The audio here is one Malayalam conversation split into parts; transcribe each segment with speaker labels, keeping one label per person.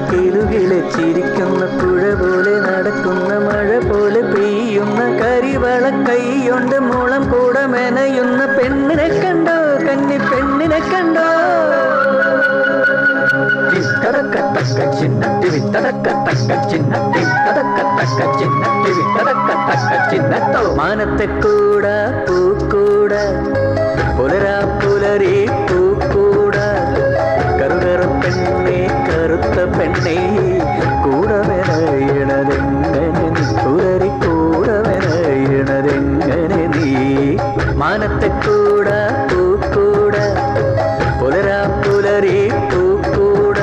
Speaker 1: കിലുകിലെ ചിരിക്കുന്ന പുഴ പോലെ നടക്കുന്ന മഴ പോലെ പെയ്യുന്ന കരിവള കൈയൊണ്ട് മുളം കൂടെ മെനയുന്ന പെണ്ണിനെ കണ്ടോ കന്നി പെണ്ണിനെ കണ്ടോ മാനത്തെ കൂട പൂക്കൂട പുലരാ പുലരി പൂക്കൂട കറുകറ പെണ്ണെ കറുത്ത പെണ്ണെ കൂടവെനയണതെങ്ങനെ നീ പുലരി കൂടവെനയണതെങ്ങനെ നീ മാനത്തെ കൂട പൂക്കൂട പുലരാ പുലരി പൂക്കൂട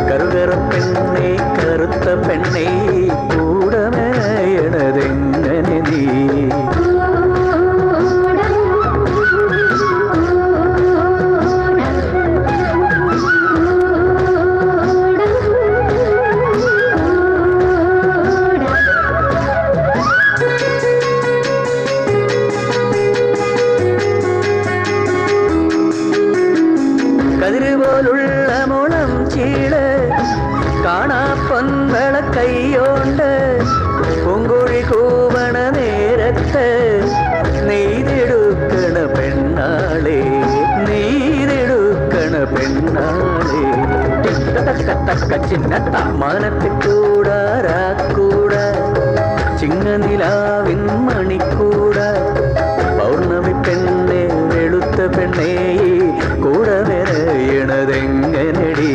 Speaker 1: കറുകറ പെണ്ണെ കറുത്ത പെണ്ണെ കൂടവെനയണതെങ്ങനെ നീ കതിരുപോലുള്ള മുളം ചീള് കാണാ പൊൻവള കൈയോണ്ട് പൂങ്കുഴി കൂവണ നേരത്ത് നെയ്തെടുക്കണ പെണ്ണാളെ നെയ്തെടുക്കണ പെണ്ണാളെ ചിന്നത്ത മാനത്ത് കൂടാരാക്കൂട ചിങ്ങനിലാവിൻ മണിക്കൂട പൗർണമി പെണ്ണെ വെളുത്ത പെണ്ണേ കൂടെ വരയണതെങ്ങനടി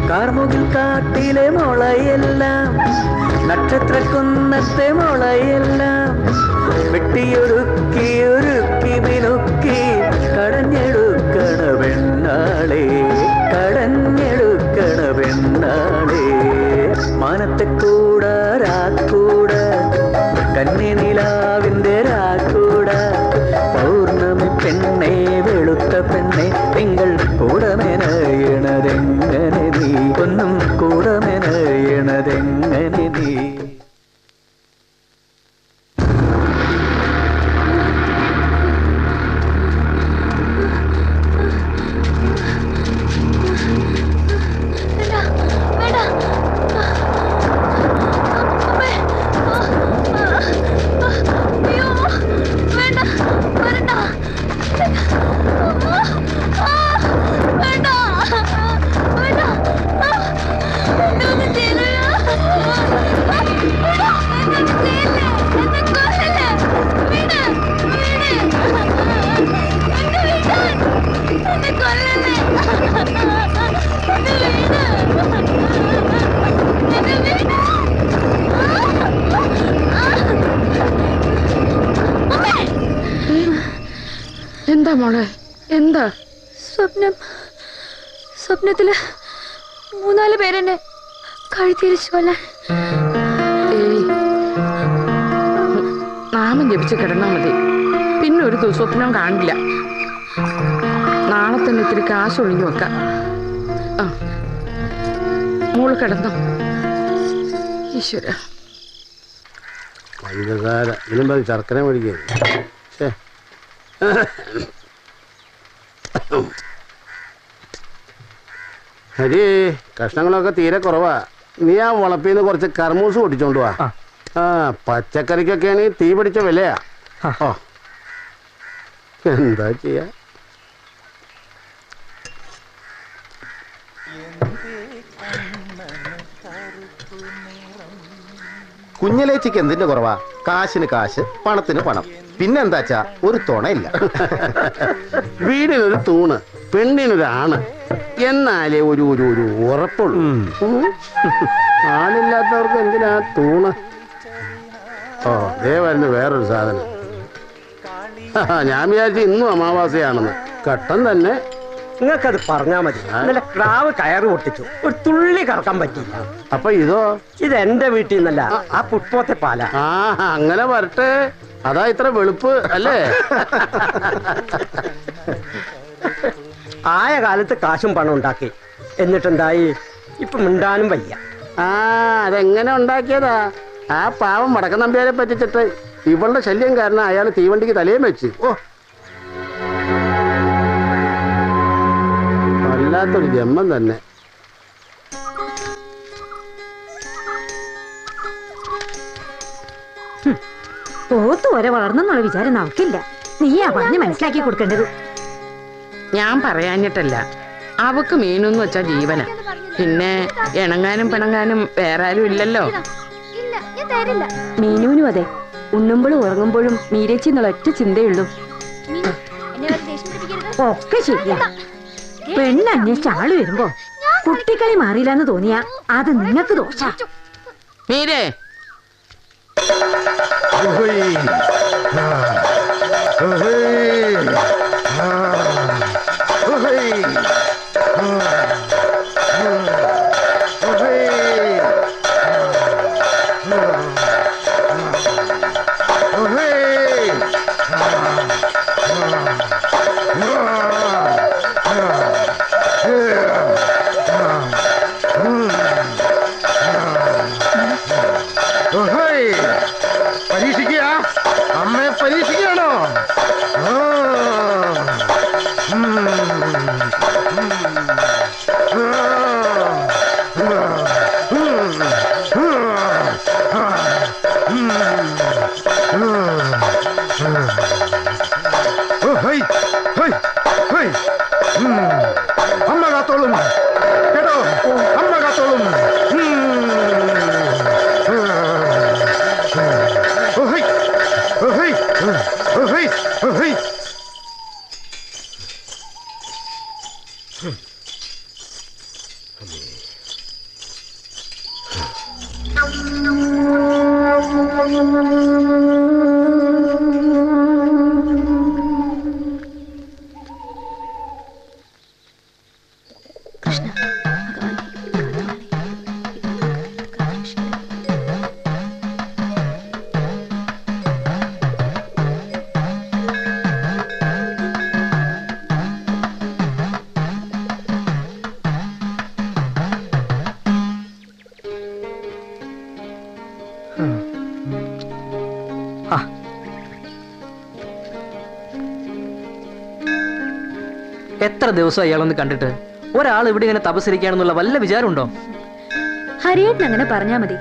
Speaker 1: കാർമുകിൽ കാട്ടിലെ മുളയെല്ലാം നക്ഷത്രക്കുന്നത്തെ മുളയെല്ലാം വെട്ടിയൊരുക്കി ഒരുക്കി മിനുക്കി കടഞ്ഞെടുക്കണ പെണ്ണാളെ കടഞ്ഞെടുക്കണ പെണ്ണാളെ മാനത്തെ കൂട രാക്കൂട കന്നി നിലാവിന്റെ രാക്കൂട പൗർണമി പെണ്ണെ വെളുത്ത പെണ്ണെ നിങ്ങൾ കൂടമെനയണതെങ്ങനെ നീ ഒന്നും കൂടമെനയണതെങ്ങനെ നീ
Speaker 2: എന്താ മോളെ എന്താ
Speaker 3: സ്വപ്നത്തില് 3-4 പേരെന്നെ കഴുത്തിരിച്ചു കൊല്ലാൻ.
Speaker 2: നാമം ജപിച്ച് കിടന്നാ മതി, പിന്നെ ഒരു ദുസ്വപ്നം കാണില്ല. നാളെ തന്നെ ഇത്തിരി കാശ് ഒഴിഞ്ഞു വെക്കാം. മോള് കിടന്നോ. ഈശ്വര
Speaker 4: പഞ്ചസാര ഇതിനുമ്പോ ശർക്കര മേടിക്കുക. ഹരി, കഷ്ണങ്ങളൊക്കെ തീരെ കുറവാ. നീ ആ വളപ്പിന്ന് കുറച്ച് കർമൂസ് പൊട്ടിച്ചോണ്ട് വാ. പച്ചക്കറിക്കൊക്കെയാണെങ്കിൽ തീ പിടിച്ച വിലയാ. എന്താ ചെയ്യാ?
Speaker 5: കുഞ്ഞലേച്ചിക്ക് എന്തിന്റെ കുറവാ? കാശിന് കാശ്, പണത്തിന് പണം, പിന്നെന്താച്ചാ ഒരു തുണയില്ല.
Speaker 4: വീടിനൊരു തൂണ്, പെണ്ണിനൊരാണ്, എന്നാലേ ഒരു ഒരു ഒരു ഉറപ്പുള്ളൂ. ആണില്ലാത്തവർക്ക് എന്തിനാ തൂണ്? ദേ വരുന്നു വേറൊരു സാധനം. ഞാൻ വിചാരിച്ചു ഇന്നും അമാവാസയാണെന്ന്. കട്ടൻ തന്നെ.
Speaker 6: നിങ്ങൾക്കത് പറഞ്ഞാ മതി. ഇന്നലെ ക്രാവ് കയറ് പൊട്ടിച്ചു, ഒരു തുള്ളി കറക്കാൻ പറ്റിയില്ല.
Speaker 4: അപ്പൊ ഇതോ?
Speaker 6: ഇത് എന്റെ വീട്ടിൽ നിന്നല്ല, ആ പുഷ്പോത്തെ പാല.
Speaker 4: ആ അങ്ങനെ വരട്ടെ, അതാ ഇത്ര വെളുപ്പ് അല്ലേ?
Speaker 6: ആയ കാലത്ത് കാശും പണം ഉണ്ടാക്കി, എന്നിട്ടെന്തായി? ഇപ്പൊ മിണ്ടാനും വയ്യ.
Speaker 4: ആ അതെങ്ങനെ ഉണ്ടാക്കിയതാ? ആ പാവം വടക്കൻ നമ്പ്യാരെ പറ്റിച്ചിട്ട് ഇവളുടെ ശല്യം കാരണം അയാൾ തീവണ്ടിക്ക് തലയും വെച്ച്. ഓ വല്ലാത്തൊരു ജന്മം തന്നെ.
Speaker 7: പോത്ത് വരെ വളർന്നെന്നുള്ള വിചാരം നമുക്കില്ല. നീയാ പറഞ്ഞ് മനസ്സിലാക്കി കൊടുക്കേണ്ടത്.
Speaker 2: ഞാൻ പറയാഞ്ഞിട്ടല്ല, അവക്ക് മീനെന്ന് വെച്ചാ ജീവന. പിന്നെ ഇണങ്ങാനും പിണങ്ങാനും വേറെ ആരും ഇല്ലല്ലോ.
Speaker 3: മീനുവിനും അതെ, ഉണ്ണുമ്പോഴും ഉറങ്ങുമ്പോഴും മീരേച്ചി എന്നുള്ള ഒറ്റ ചിന്തയുള്ളൂ.
Speaker 7: ഒക്കെ ശരിയാ. പെണ്ണന്വേഷിച്ച ആള് വരുമ്പോ കുട്ടിക്കളി മാറിയില്ലെന്ന് തോന്നിയാ അത് നിങ്ങക്ക് ദോഷ.
Speaker 2: മീരേ,
Speaker 5: പരീക്ഷിക്കുക, അമ്മയെ പരീക്ഷിക്കുകയാണോ? അമ്മ കാത്തോളും കേട്ടോ, അമ്മ കാത്തോളും.
Speaker 1: എത്ര ദിവസം അയാളൊന്ന് കണ്ടിട്ട് ഒരാൾ ഇവിടെ ഇങ്ങനെ തപസ്സരിക്കാണെന്നുള്ള വല്ല വിചാരമുണ്ടോ?
Speaker 3: ഹരിയേട്ടൻ അങ്ങനെ പറഞ്ഞാ മതി.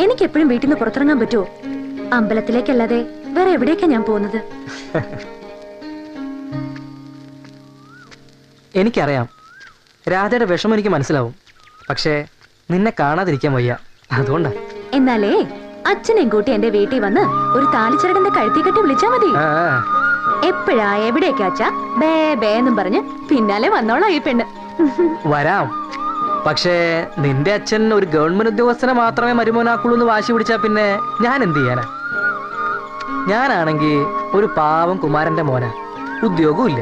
Speaker 3: എനിക്ക് എപ്പോഴും വീട്ടിൽ നിന്ന് പുറത്തിറങ്ങാൻ പറ്റുമോ? അമ്പലത്തിലേക്കല്ലാതെ വേറെ എവിടേക്കാ ഞാൻ പോകുന്നത്?
Speaker 1: എനിക്കറിയാം, രാധയുടെ വിഷമം എനിക്ക് മനസ്സിലാവും. പക്ഷേ നിന്നെ കാണാതിരിക്കാൻ വയ്യ, അതുകൊണ്ടാ.
Speaker 3: എന്നാലേ അച്ഛനെയും കൂട്ടി എന്റെ വീട്ടിൽ വന്ന് ഒരു താലിച്ചരടന്റെ കഴുത്തി കെട്ടി വിളിച്ചാ മതി. എപ്പോഴാ എവിടേക്കാച്ചാ ബേ ബേ എന്നും പറഞ്ഞ് പിന്നാലെ വന്നോളാ ഈ പെണ്ണ്.
Speaker 1: വരാം. പക്ഷേ നിന്റെ അച്ഛൻ ഒരു ഗവൺമെന്റ് ഉദ്യോഗസ്ഥനെ മാത്രമേ മരുമോനാക്കുള്ളൂ എന്ന് വാശി പിടിച്ചാ പിന്നെ ഞാൻ എന്ത് ചെയ്യാനാ? ഞാനാണെങ്കി ഒരു പാവം കുമാരന്റെ മോനാ, ഉദ്യോഗവും ഇല്ല.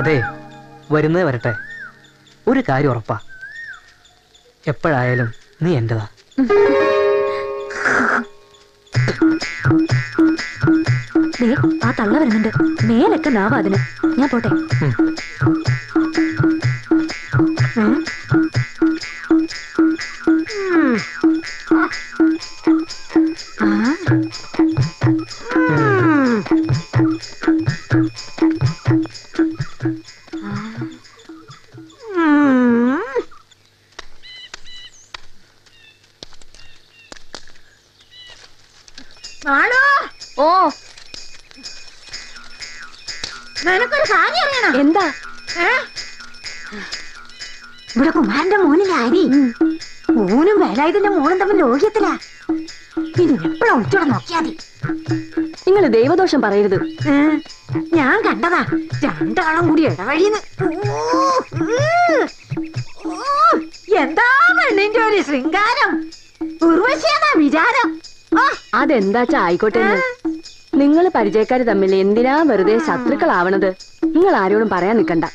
Speaker 1: അതെ, വരുന്നത് വരട്ടെ. ഒരു കാര്യം ഉറപ്പാ, എപ്പോഴായാലും നീ എന്റെതാ.
Speaker 3: ആ തള്ള വരുന്നുണ്ട്, മേലൊക്കെ നാവാ അതിന്. ഞാൻ പോട്ടെ.
Speaker 7: ഓ, നിനക്കൊരു കാര്യം അറിയണം.
Speaker 3: എന്താ?
Speaker 7: ഇവിടെ കുമാരന്റെ മോനില്ല അരി, മോനും വേലായുധന്റെ മോനും തമ്മിൽ ലോഹ്യത്തിലാ. ഇതിനെപ്പോഴും ഒളിച്ചോടെ നോക്കിയാ മതി.
Speaker 3: നിങ്ങൾ ദൈവദോഷം പറയരുത്.
Speaker 7: ഞാൻ കണ്ടതാ, രണ്ടാളും കൂടി ഇടവഴിന്ന്. എന്താ പെണ്ണിന്റെ ഒരു ശൃംഗാരം, ഉർവശിയാ വിചാരം.
Speaker 3: അതെന്താച്ചാ ആയിക്കോട്ടെ. നിങ്ങൾ പരിചയക്കാര് തമ്മിൽ എന്തിനാ വെറുതെ ശത്രുക്കളാവണത്? നിങ്ങൾ ആരോടും പറയാൻ നിൽക്കണ്ട.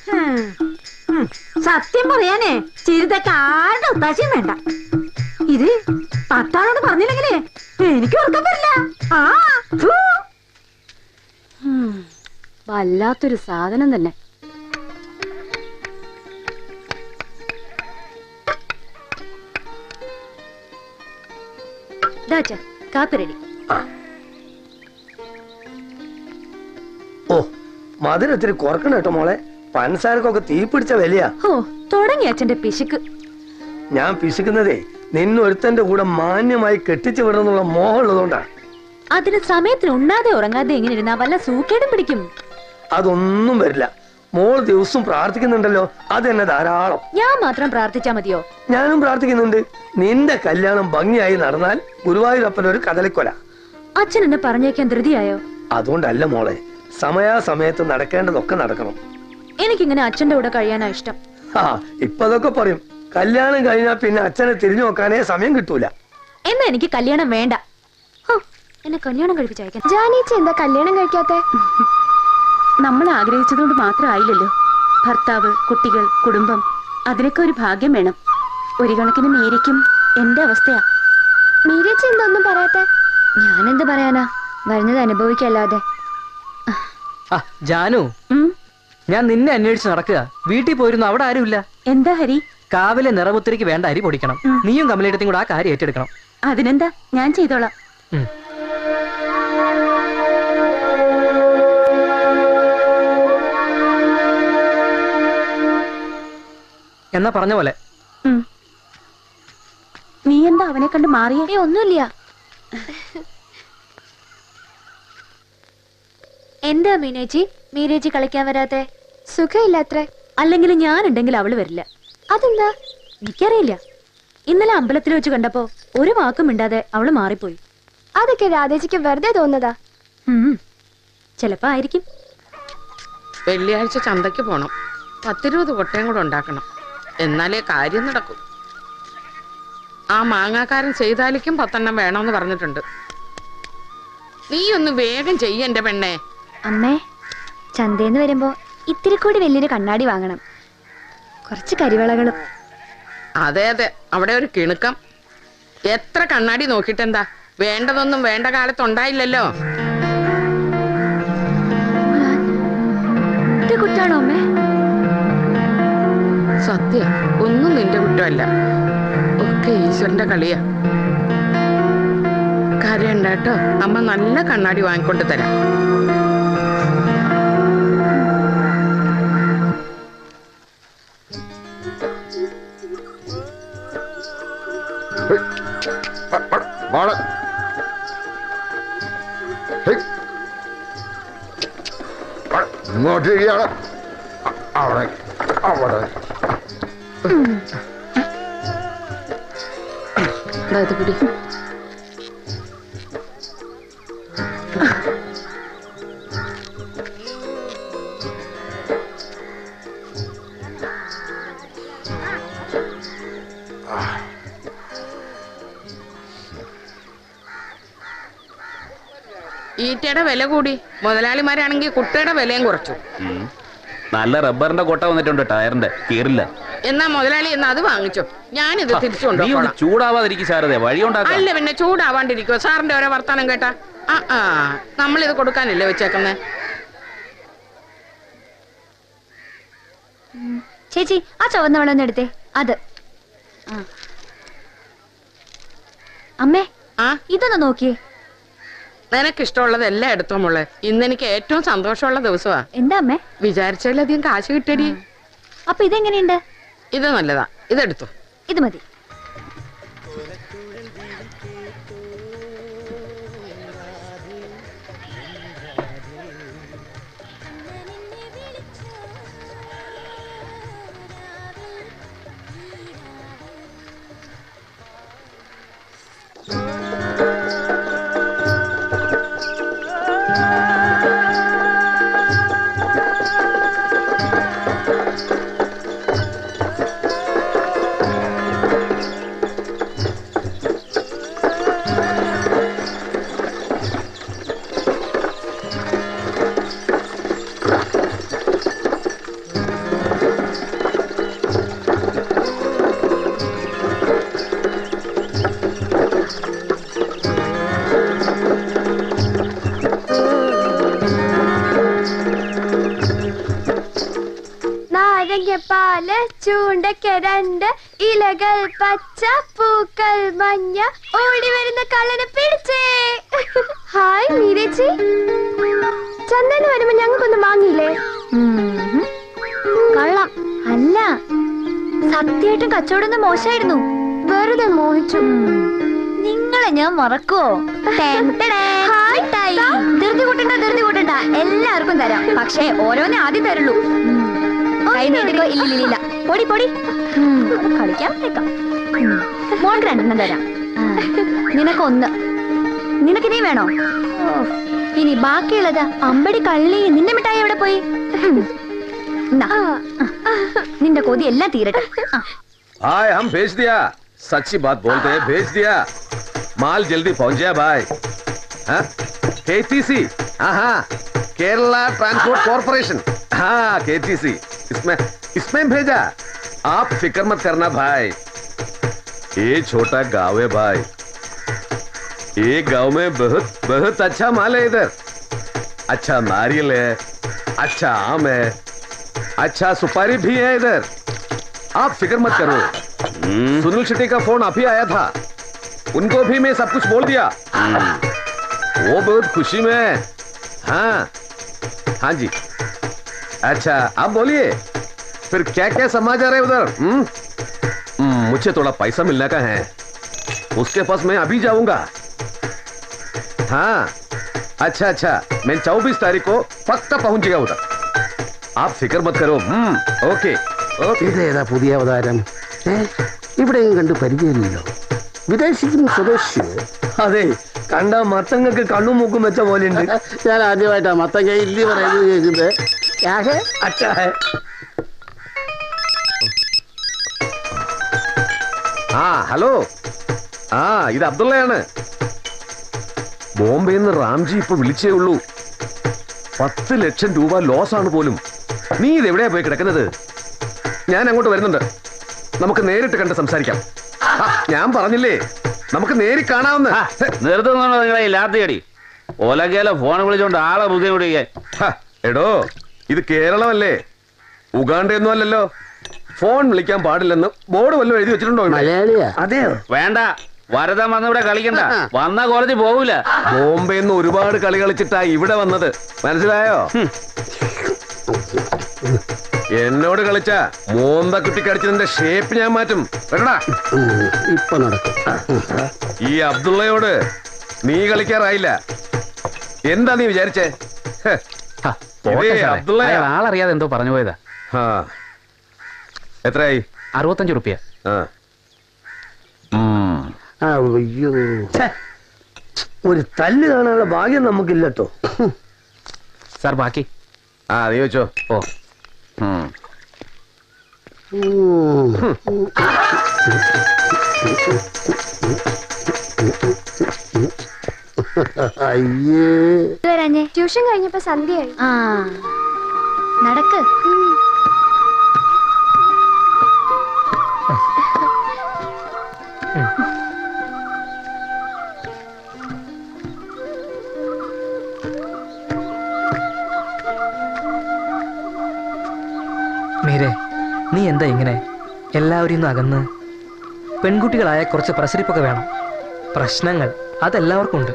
Speaker 7: സത്യം പറയാനേ ചിരിതൊക്കെ ആരുടെ ഒത്താശയും വേണ്ട. ഇത് പത്താളോട് പറഞ്ഞില്ലെങ്കിലേ എനിക്ക് ഓർക്കാൻ പറ്റില്ല.
Speaker 3: വല്ലാത്തൊരു സാധനം തന്നെ. കാപ്പി റെഡി.
Speaker 6: ഓ മധുരത്തിന് കുറക്കണം കേട്ടോ മോളെ. പഞ്ചസാരക്കൊക്കെ തീ പിടിച്ച വിലയാ.
Speaker 3: ഓ തുടങ്ങി അച്ഛന്റെ പിശുക്ക്.
Speaker 6: ഞാൻ പിശുക്കുന്നതേ നിന്നൊരുത്തന്റെ കൂടെ മാന്യമായി കെട്ടിച്ചു വിടണമെന്നുള്ള മോഹം ഉള്ളതുകൊണ്ടാണ്.
Speaker 3: അതിന് സമയത്തിന് ഉണ്ണാതെ ഉറങ്ങാതെ എങ്ങനെ ഇരുന്നാ വല്ല സൂക്കേടും പിടിക്കും.
Speaker 6: അതൊന്നും വരില്ല. മോൾ ദിവസവും പ്രാർത്ഥിക്കുന്നുണ്ടല്ലോ, അത് തന്നെ ധാരാളം.
Speaker 3: ഞാൻ മാത്രം പ്രാർത്ഥിച്ചാ മതിയോ?
Speaker 6: ഞാനും പ്രാർത്ഥിക്കുന്നുണ്ട്. നിന്റെ കല്യാണം ഭംഗിയായി നടന്നാൽ ഗുരുവായൂരപ്പൻ ഒരു കദളിക്കൊല.
Speaker 3: അച്ഛൻ എന്നെ പറഞ്ഞേക്കാൻ ധൃതിയായോ?
Speaker 6: അതുകൊണ്ടല്ല മോളെ, സമയാസമയത്ത് നടക്കേണ്ടതൊക്കെ നടക്കണം.
Speaker 3: എനിക്കിങ്ങനെ അച്ഛന്റെ കൂടെ കഴിയാനാ ഇഷ്ടം.
Speaker 6: ആ ഇപ്പൊ അതൊക്കെ പറയും. കല്യാണം കഴിഞ്ഞാൽ പിന്നെ അച്ഛനെ തിരിഞ്ഞു നോക്കാനേ സമയം കിട്ടൂല.
Speaker 3: എന്നാ എനിക്ക് കല്യാണം വേണ്ട. എന്നെ കല്യാണം കഴിപ്പിച്ചയക്കാൻ.
Speaker 8: ജാനേച്ചി എന്താ കല്യാണം കഴിക്കാത്തെ?
Speaker 3: നമ്മൾ ആഗ്രഹിച്ചതുകൊണ്ട് മാത്രമായില്ലല്ലോ. ഭർത്താവ്, കുട്ടികൾ, കുടുംബം, അതിനൊക്കെ ഒരു ഭാഗ്യം വേണം. ഒരു കണക്കിന് മീരയ്ക്കും എന്റെ അവസ്ഥയാ.
Speaker 8: മീരേച്ചി എന്തൊന്നും പറയാത്തെ? ഞാനെന്ത് പറയാനാ, വരുന്നത് അനുഭവിക്കല്ലാതെ.
Speaker 1: ജാനു, ഞാൻ നിന്നെ അന്വേഷിച്ച് നടക്കുക. വീട്ടിൽ പോയിരുന്നു, അവിടെ ആരുമില്ല.
Speaker 3: എന്താ ഹരി?
Speaker 1: കാവിലെ നിറപുത്തിരിക്ക് വേണ്ട അരി പൊടിക്കണം. നീയും കമലേട്ടത്തും കൂടെ ആ കാര്യം ഏറ്റെടുക്കണം.
Speaker 3: അതിനെന്താ, ഞാൻ ചെയ്തോളാം.
Speaker 1: എന്നാ പറഞ്ഞ പോലെ.
Speaker 3: നീ എന്താ അവനെ കണ്ട് മാറിയേ?
Speaker 8: ഒന്നുമില്ല. എന്താ മീനേച്ചി, മീരേച്ചി കളിക്കാൻ വരാത്തെ? സുഖമില്ലത്രേ.
Speaker 3: അല്ലെങ്കിൽ ഞാനുണ്ടെങ്കിൽ അവള് വരില്ല.
Speaker 8: അതെന്താ?
Speaker 3: എനിക്കറിയില്ല. ഇന്നലെ അമ്പലത്തിൽ വെച്ച് കണ്ടപ്പോ ഒരു വാക്കും മിണ്ടാതെ അവള് മാറിപ്പോയി.
Speaker 8: അതൊക്കെ രാധേച്ചിക്ക് വെറുതെ തോന്നതാ.
Speaker 3: ചിലപ്പോ ആയിരിക്കും.
Speaker 2: വെള്ളിയാഴ്ച ചന്തയ്ക്ക് പോണം. 10-20 കൊട്ടയും കൂടെ ഉണ്ടാക്കണം, എന്നാലേ കാര്യം നടക്കും. ആ മാങ്ങാക്കാരൻ ചെയ്താലിക്കും 10 വേണമെന്ന് പറഞ്ഞിട്ടുണ്ട്. നീ ഒന്ന് വേഗം ചെയ്യ എന്റെ പെണ്ണേ.
Speaker 8: അമ്മേ, ചന്തേന്ന് വരുമ്പോ ഇത്തിരി കൂടി വലിയൊരു കണ്ണാടി വാങ്ങണം, കുറച്ച് കരിവളകളും.
Speaker 2: അതെ അതെ, അവിടെ ഒരു കിണുക്കം. എത്ര കണ്ണാടി നോക്കിട്ടെന്താ, വേണ്ടതൊന്നും വേണ്ട കാലത്ത് ഉണ്ടായില്ലല്ലോ.
Speaker 8: കുറ്റാണോ അമ്മേ?
Speaker 2: സത്യം, ഒന്നും നിന്റെ കുറ്റമല്ല, ഒക്കെ ഈശ്വരന്റെ കളിയാ. കരയണ്ട കേട്ടോ, അമ്മ നല്ല കണ്ണാടി വാങ്ങിക്കൊണ്ട് തരാം.
Speaker 5: ഇങ്ങോട്ടിരിക്കുകയാണ്. അവിടെ അവിടെ
Speaker 2: പിടി. ഈറ്റയുടെ വില കൂടി, മുതലാളിമാരാണെങ്കിൽ കുട്ടയുടെ വിലയും കുറച്ചു.
Speaker 9: നല്ല റബ്ബറിന്റെ കൊട്ട വന്നിട്ടുണ്ട്, ടയറിന്റെ കീറില്ല.
Speaker 2: എന്നാ മുതലാളി എന്നാ അത് വാങ്ങിച്ചോ, ഞാനിത് തിരിച്ചു കൊണ്ടുപോകണം.
Speaker 9: ചൂടാവാതിരിക്കും സാറേ, വഴി ഉണ്ടാക്കാം.
Speaker 2: അല്ല പിന്നെ ചൂടാവാണ്ടിരിക്കോ സാറിന്റെ ഓരോ വർത്താനം കേട്ടാ? നമ്മളിത് കൊടുക്കാനല്ലേ വെച്ചേക്കുന്നേ.
Speaker 8: ചേച്ചി, ആ ചുവന്ന വെള്ളം ഒന്ന് എടുത്തേ. അത് അമ്മേ, ഇതൊന്ന് നോക്കിയേ.
Speaker 2: നിനക്കിഷ്ടമുള്ളതെല്ലാം എടുത്തോ മോളെ. ഇന്നെനിക്ക് ഏറ്റവും സന്തോഷമുള്ള ദിവസമാ.
Speaker 8: എന്താ അമ്മേ?
Speaker 2: വിചാരിച്ചാലധികം കാശ് കിട്ടടി.
Speaker 8: അപ്പൊ ഇതെങ്ങനെയുണ്ട്?
Speaker 2: ഇത് നല്ലതാ, ഇതെടുത്തു.
Speaker 8: ഇത് മതി. നാരങ്ങപ്പാല് ചൂണ്ടയ്ക്ക 2 ഇലകൾ പച്ച പൂക്കൾ മഞ്ഞ ഓടി വരുന്ന കള്ളനെ പിടിച്ചേ. ഹായ് മീരേച്ചി, ചന്ദന വരുമ്പോ ഞങ്ങൾക്കൊന്നും വാങ്ങിയില്ലേ? കള്ളം അല്ല, സത്യമായിട്ടും കച്ചവടം മോശമായിരുന്നു. വെറുതെ മോഹിച്ചു. നിങ്ങളെ ഞാൻ മറക്കുവോ? ധൃതി കൂട്ടണ്ട, എല്ലാവർക്കും തരാം. പക്ഷേ ഓരോന്നേ ആദ്യം തരുള്ളൂ. കൈ നീട്ടിക്കോ. ഇല്ലില്ല, പൊടി കളിക്കാൻ മോൾക്ക് 2 തരാം. നിനക്കൊന്ന്. നിനക്കിനീ വേണോ? ഇനി ബാക്കിയുള്ളത് അമ്പടി കള്ളി. നിന്റെ മിഠായി എവിടെ പോയി? നിന്റെ കൊതി എല്ലാം തീരട്ടെ.
Speaker 10: हाय हम भेज दिया, सच्ची बात बोलते हैं, भेज दिया, माल जल्दी पहुंच जाए भाई। केटीसी, हाँ केरला ट्रांसपोर्ट कॉर्पोरेशन, हाँ केटीसी, इसमें भेजा। आप फिक्र मत करना भाई, ये छोटा गांव है भाई, ये गांव में बहुत अच्छा माल है। इधर अच्छा नारियल है, अच्छा आम है, अच्छा सुपारी भी है इधर। आप फिक्र मत करो। सुनील शेट्टी का फोन अभी आया था, उनको भी मैं सब कुछ बोल दिया। वो बहुत खुशी में। हाँ जी, अच्छा आप बोलिए फिर क्या क्या समाचार है उधर? मुझे थोड़ा पैसा मिलने का है, उसके पास मैं अभी जाऊंगा। हाँ अच्छा, मैं 24 तारीख को पक्का पहुंचेगा उधर, आप फिक्र मत करो। ओके।
Speaker 4: ഇതേതാ പുതിയ അവതാരം? ഇവിടെയും കണ്ട് പരിചയമില്ലല്ലോ. വിദേശിക്കും സ്വദേശി.
Speaker 6: അതെ, കണ്ട മത്തങ്ങൾക്ക് കണ്ണും മൂക്കും വെച്ച പോലെ ഉണ്ട്.
Speaker 4: ഞാൻ ആദ്യമായിട്ടാ മത്തങ്ങ ഇല്ലി പറയുന്നത് കേൾക്കുന്നത്.
Speaker 6: അച്ഛാ,
Speaker 10: ഹലോ, ഇത് അബ്ദുള്ളയാണ്. ബോംബെന്ന് റാംജി ഇപ്പൊ വിളിച്ചേ ഉള്ളൂ. 10 ലക്ഷം രൂപ ലോസ് ആണ് പോലും. നീ ഇത് എവിടെയാ പോയി കിടക്കുന്നത്? ഞാൻ അങ്ങോട്ട് വരുന്നുണ്ട്, നമുക്ക് നേരിട്ട് കണ്ട് സംസാരിക്കാം. ഞാൻ പറഞ്ഞില്ലേ നമുക്ക് നേരിൽ കാണാവുന്ന.
Speaker 9: നിർത്തുന്നുണ്ടോ നിങ്ങളെ ലാത്തിയടി? ഓലക്കേല ഫോൺ വിളിച്ചോണ്ട് ആളെ ബുദ്ധിമുട്ടിക്കാൻ.
Speaker 10: എടോ, ഇത് കേരളമല്ലേ, ഉഗാണ്ടയൊന്നും അല്ലല്ലോ. ഫോൺ വിളിക്കാൻ പാടില്ലെന്ന് ബോർഡ് വല്ലതും എഴുതി വെച്ചിട്ടുണ്ടോ?
Speaker 4: മലയാളിയാ?
Speaker 6: അതെയോ?
Speaker 9: വേണ്ട, വരദം വന്നിവിടെ കളിക്കണ്ട, വന്ന കോളേജിൽ പോകൂല.
Speaker 10: ബോംബെന്ന് ഒരുപാട് കളി കളിച്ചിട്ടാ ഇവിടെ വന്നത്, മനസ്സിലായോ? എന്നോട് കളിച്ച മോന്ത കുട്ടിക്കടിച്ചതിന്റെ ഷേപ്പ് ഞാൻ മാറ്റും.
Speaker 4: ഇപ്പൊ നടക്കും.
Speaker 10: ഈ അബ്ദുള്ളയോട് നീ കളിക്കാറായില്ല. എന്താ നീ വിചാരിച്ചേ?
Speaker 9: ആളറിയാതെ എന്തോ പറഞ്ഞു പോയതാ.
Speaker 10: എത്രയായി?
Speaker 9: 65 റുപ്യ.
Speaker 6: ഒരു തല്ല് കാണാനുള്ള ഭാഗ്യം നമുക്കില്ലട്ടോ.
Speaker 9: സാർ ബാക്കി?
Speaker 10: നീ വെച്ചോ. ഓ,
Speaker 8: വരാഞ്ഞേ? ട്യൂഷൻ കഴിഞ്ഞപ്പോ സന്ധ്യയായി. നടക്ക്.
Speaker 1: മീരെ, നീ എന്താ ഇങ്ങനെ എല്ലാവരും ഇന്ന് അകന്ന്? പെൺകുട്ടികളായ കുറച്ച് പ്രസരിപ്പൊക്കെ വേണം. പ്രശ്നങ്ങൾ അതെല്ലാവർക്കും ഉണ്ട്.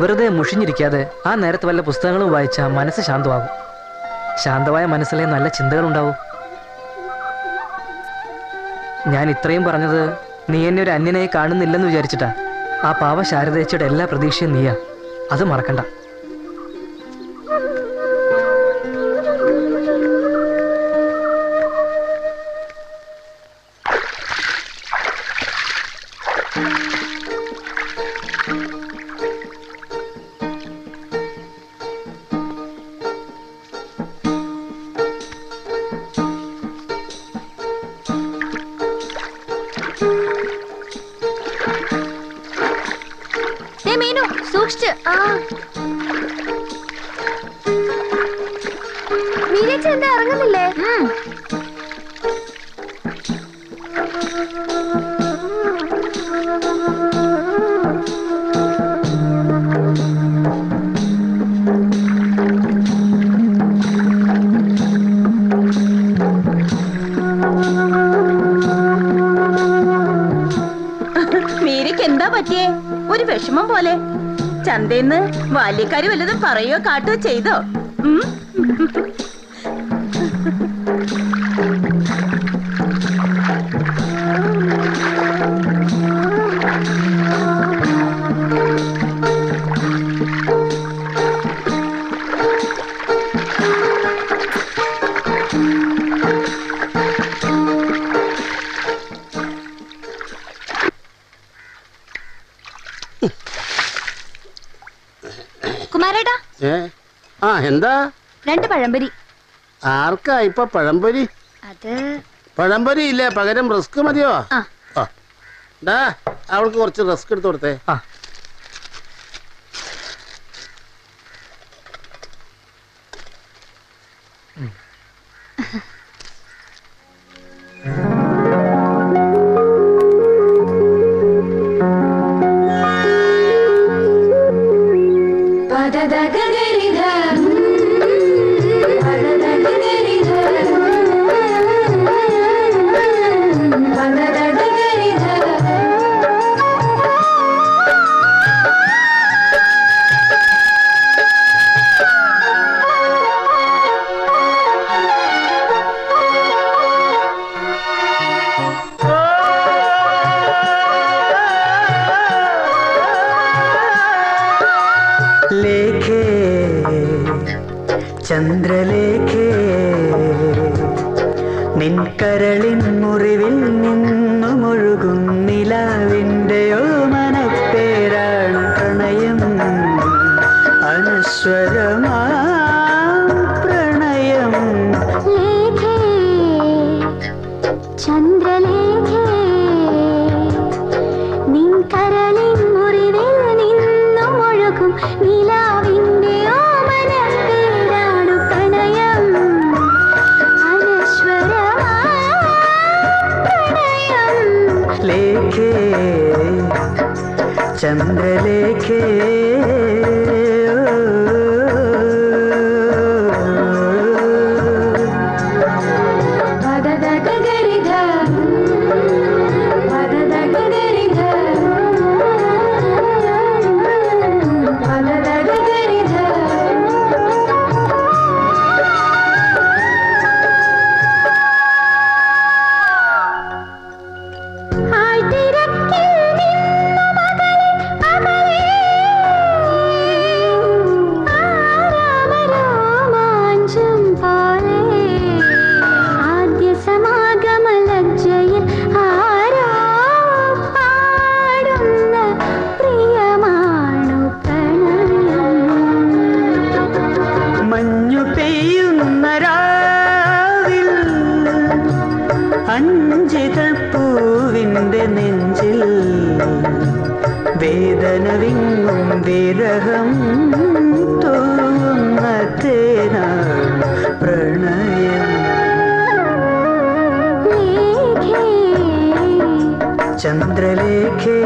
Speaker 1: വെറുതെ മുഷിഞ്ഞിരിക്കാതെ ആ നേരത്തെ വല്ല പുസ്തകങ്ങളും വായിച്ചാൽ മനസ്സ് ശാന്തമാകും. ശാന്തമായ മനസ്സിലെ നല്ല ചിന്തകളുണ്ടാവും. ഞാൻ ഇത്രയും പറഞ്ഞത് നീ എന്നെ ഒരു അന്യനായി കാണുന്നില്ലെന്ന് വിചാരിച്ചിട്ടാ. ആ പാവ ശാരദേച്ചിയുടെ എല്ലാ പ്രതീക്ഷയും നീയാ, അത് മറക്കണ്ട.
Speaker 8: സൂക്ഷിച്ച്. മീരേച്ചി എന്താ ഇറങ്ങുന്നില്ലേ?
Speaker 7: ഒരു വിഷമം പോലെ. ചന്തേന്ന് ബാല്യക്കാരി വല്ലതും പറയോ കാട്ടോ ചെയ്തോ?
Speaker 8: കുമാരേട്ടാ,
Speaker 4: എന്താ?
Speaker 8: 2 പഴംപൊരി.
Speaker 4: ആർക്കാ ഇപ്പൊ പഴംപൊരി?
Speaker 8: അത്
Speaker 4: പഴംപൊരി ഇല്ലേ, പകരം റിസ്ക് മതിയോ? അവൾക്ക് കുറച്ച് റിസ്ക് എടുത്ത് കൊടുത്തേ.
Speaker 1: ചന്ദ്രലേഖേ നിൻ കരളിൻ മുറിവിൽ നിന്നുമൊഴുകും നിലാവിൻ്റെയോ മനപ്പേരാണ് പ്രണയം, അനശ്വരമാ പ്രണയം.
Speaker 8: ലേഖേ ചന്ദ്രലേഖേ നിൻ കരളിൻ മുറിവിൽ നിന്നുമൊഴുകും നിലാവിൻ്റെയോ മനപ്പേരാണ് പ്രണയം, അനശ്വരമാ പ്രണയം.
Speaker 1: ലേഖേ ചന്ദ്രലേഖേ പൂവിൻ്റെ നെഞ്ചിൽ വേദന വിങ്ങും വിരഹം തൂങ്ങുന്ന തേനാണ് പ്രണയം. ചന്ദ്രലേഖേ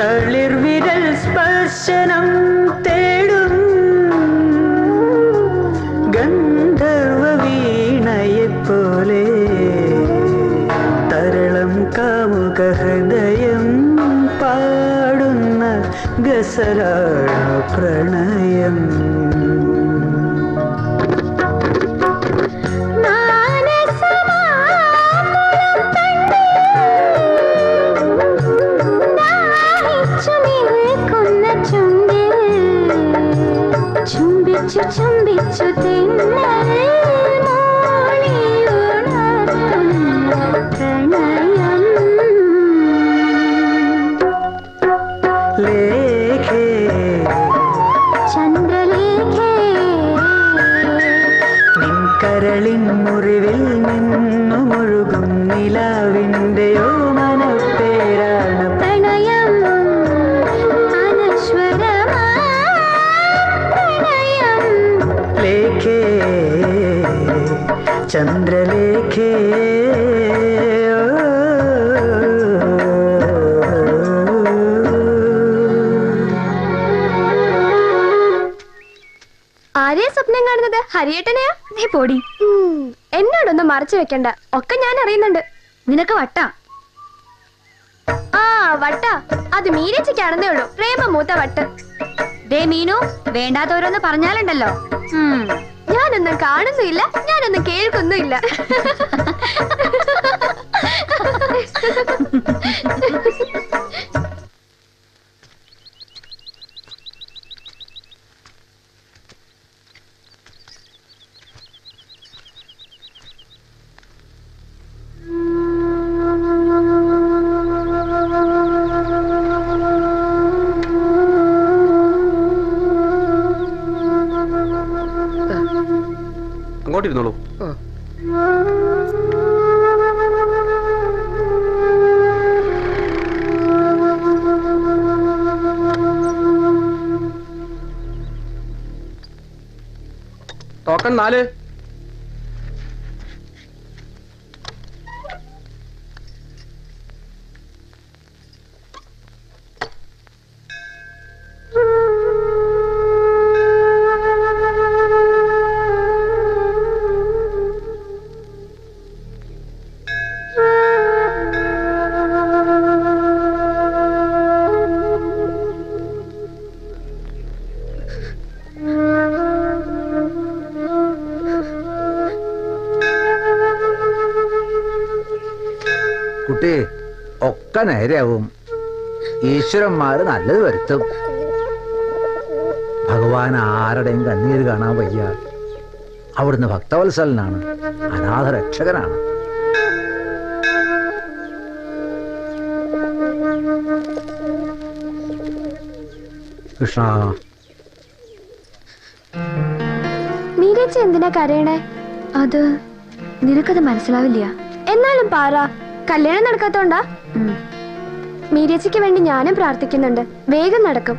Speaker 1: തളിർവിരൽ സ്പർശനം തേടും ഗന്ധർവ വീണയെപ്പോലെ തരളം കാമുക ഹൃദയം പാടുന്ന ഗസലാണ് പ്രണയം.
Speaker 8: ചുംബിച്ചു ചുംബിച്ചു തെന്നൽ മോളിയുണർത്തുന്ന പ്രണയം.
Speaker 1: ലേഖേ
Speaker 8: ചന്ദ്രലേഖേ
Speaker 1: നിൻ കരളിൻ മുറിവിൽ നിന്നുമൊഴുകും നിലാവിൻ്റെയോ മനപ്പേരാണ്
Speaker 8: പ്രണയം, അനശ്വരമാ പ്രണയം. ആരെയാ സ്വപ്നം കാണുന്നത്? ഹരിയേട്ടനെയാ? നീ പോടി. എന്നോടൊന്നും മറച്ചു വെക്കണ്ട, ഒക്കെ ഞാൻ അറിയുന്നുണ്ട്. നിനക്ക് വട്ടാ. ആ വട്ട, അത് മീനച്ചയ്ക്കാണെന്നേ ഉള്ളൂ പ്രേമ മൂത്ത വട്ട്. ദേ മീനു, വേണ്ടാത്തവരൊന്ന് പറഞ്ഞാലുണ്ടല്ലോ. ഞാനൊന്നും കാണുന്നുമില്ല, ഞാനൊന്നും കേൾക്കുന്നുമില്ല.
Speaker 9: അങ്ങോട്ടിരുന്നോളൂ.
Speaker 4: ടോക്കൺ 4.
Speaker 11: കുട്ടി, ഒക്കെ നേരെയാവും. ഈശ്വരന്മാര് നല്ലത് വരുത്തും. ഭഗവാൻ ആരുടെയും കണ്ണീര് കാണാൻ വയ്യ. അവിടുന്ന് ഭക്തവത്സലനാണ്, അനാഥ രക്ഷകനാണ്. കൃഷ്ണ.
Speaker 8: മീരച്ച എന്തിനാ കരയണേ? അത് നിനക്കത് മനസ്സിലാവില്ല. എന്നാലും പാറ, കല്യാണം നടക്കാത്തോണ്ടാ? മീരച്ചയ്ക്ക് വേണ്ടി ഞാനും പ്രാർത്ഥിക്കുന്നുണ്ട്, വേഗം നടക്കും.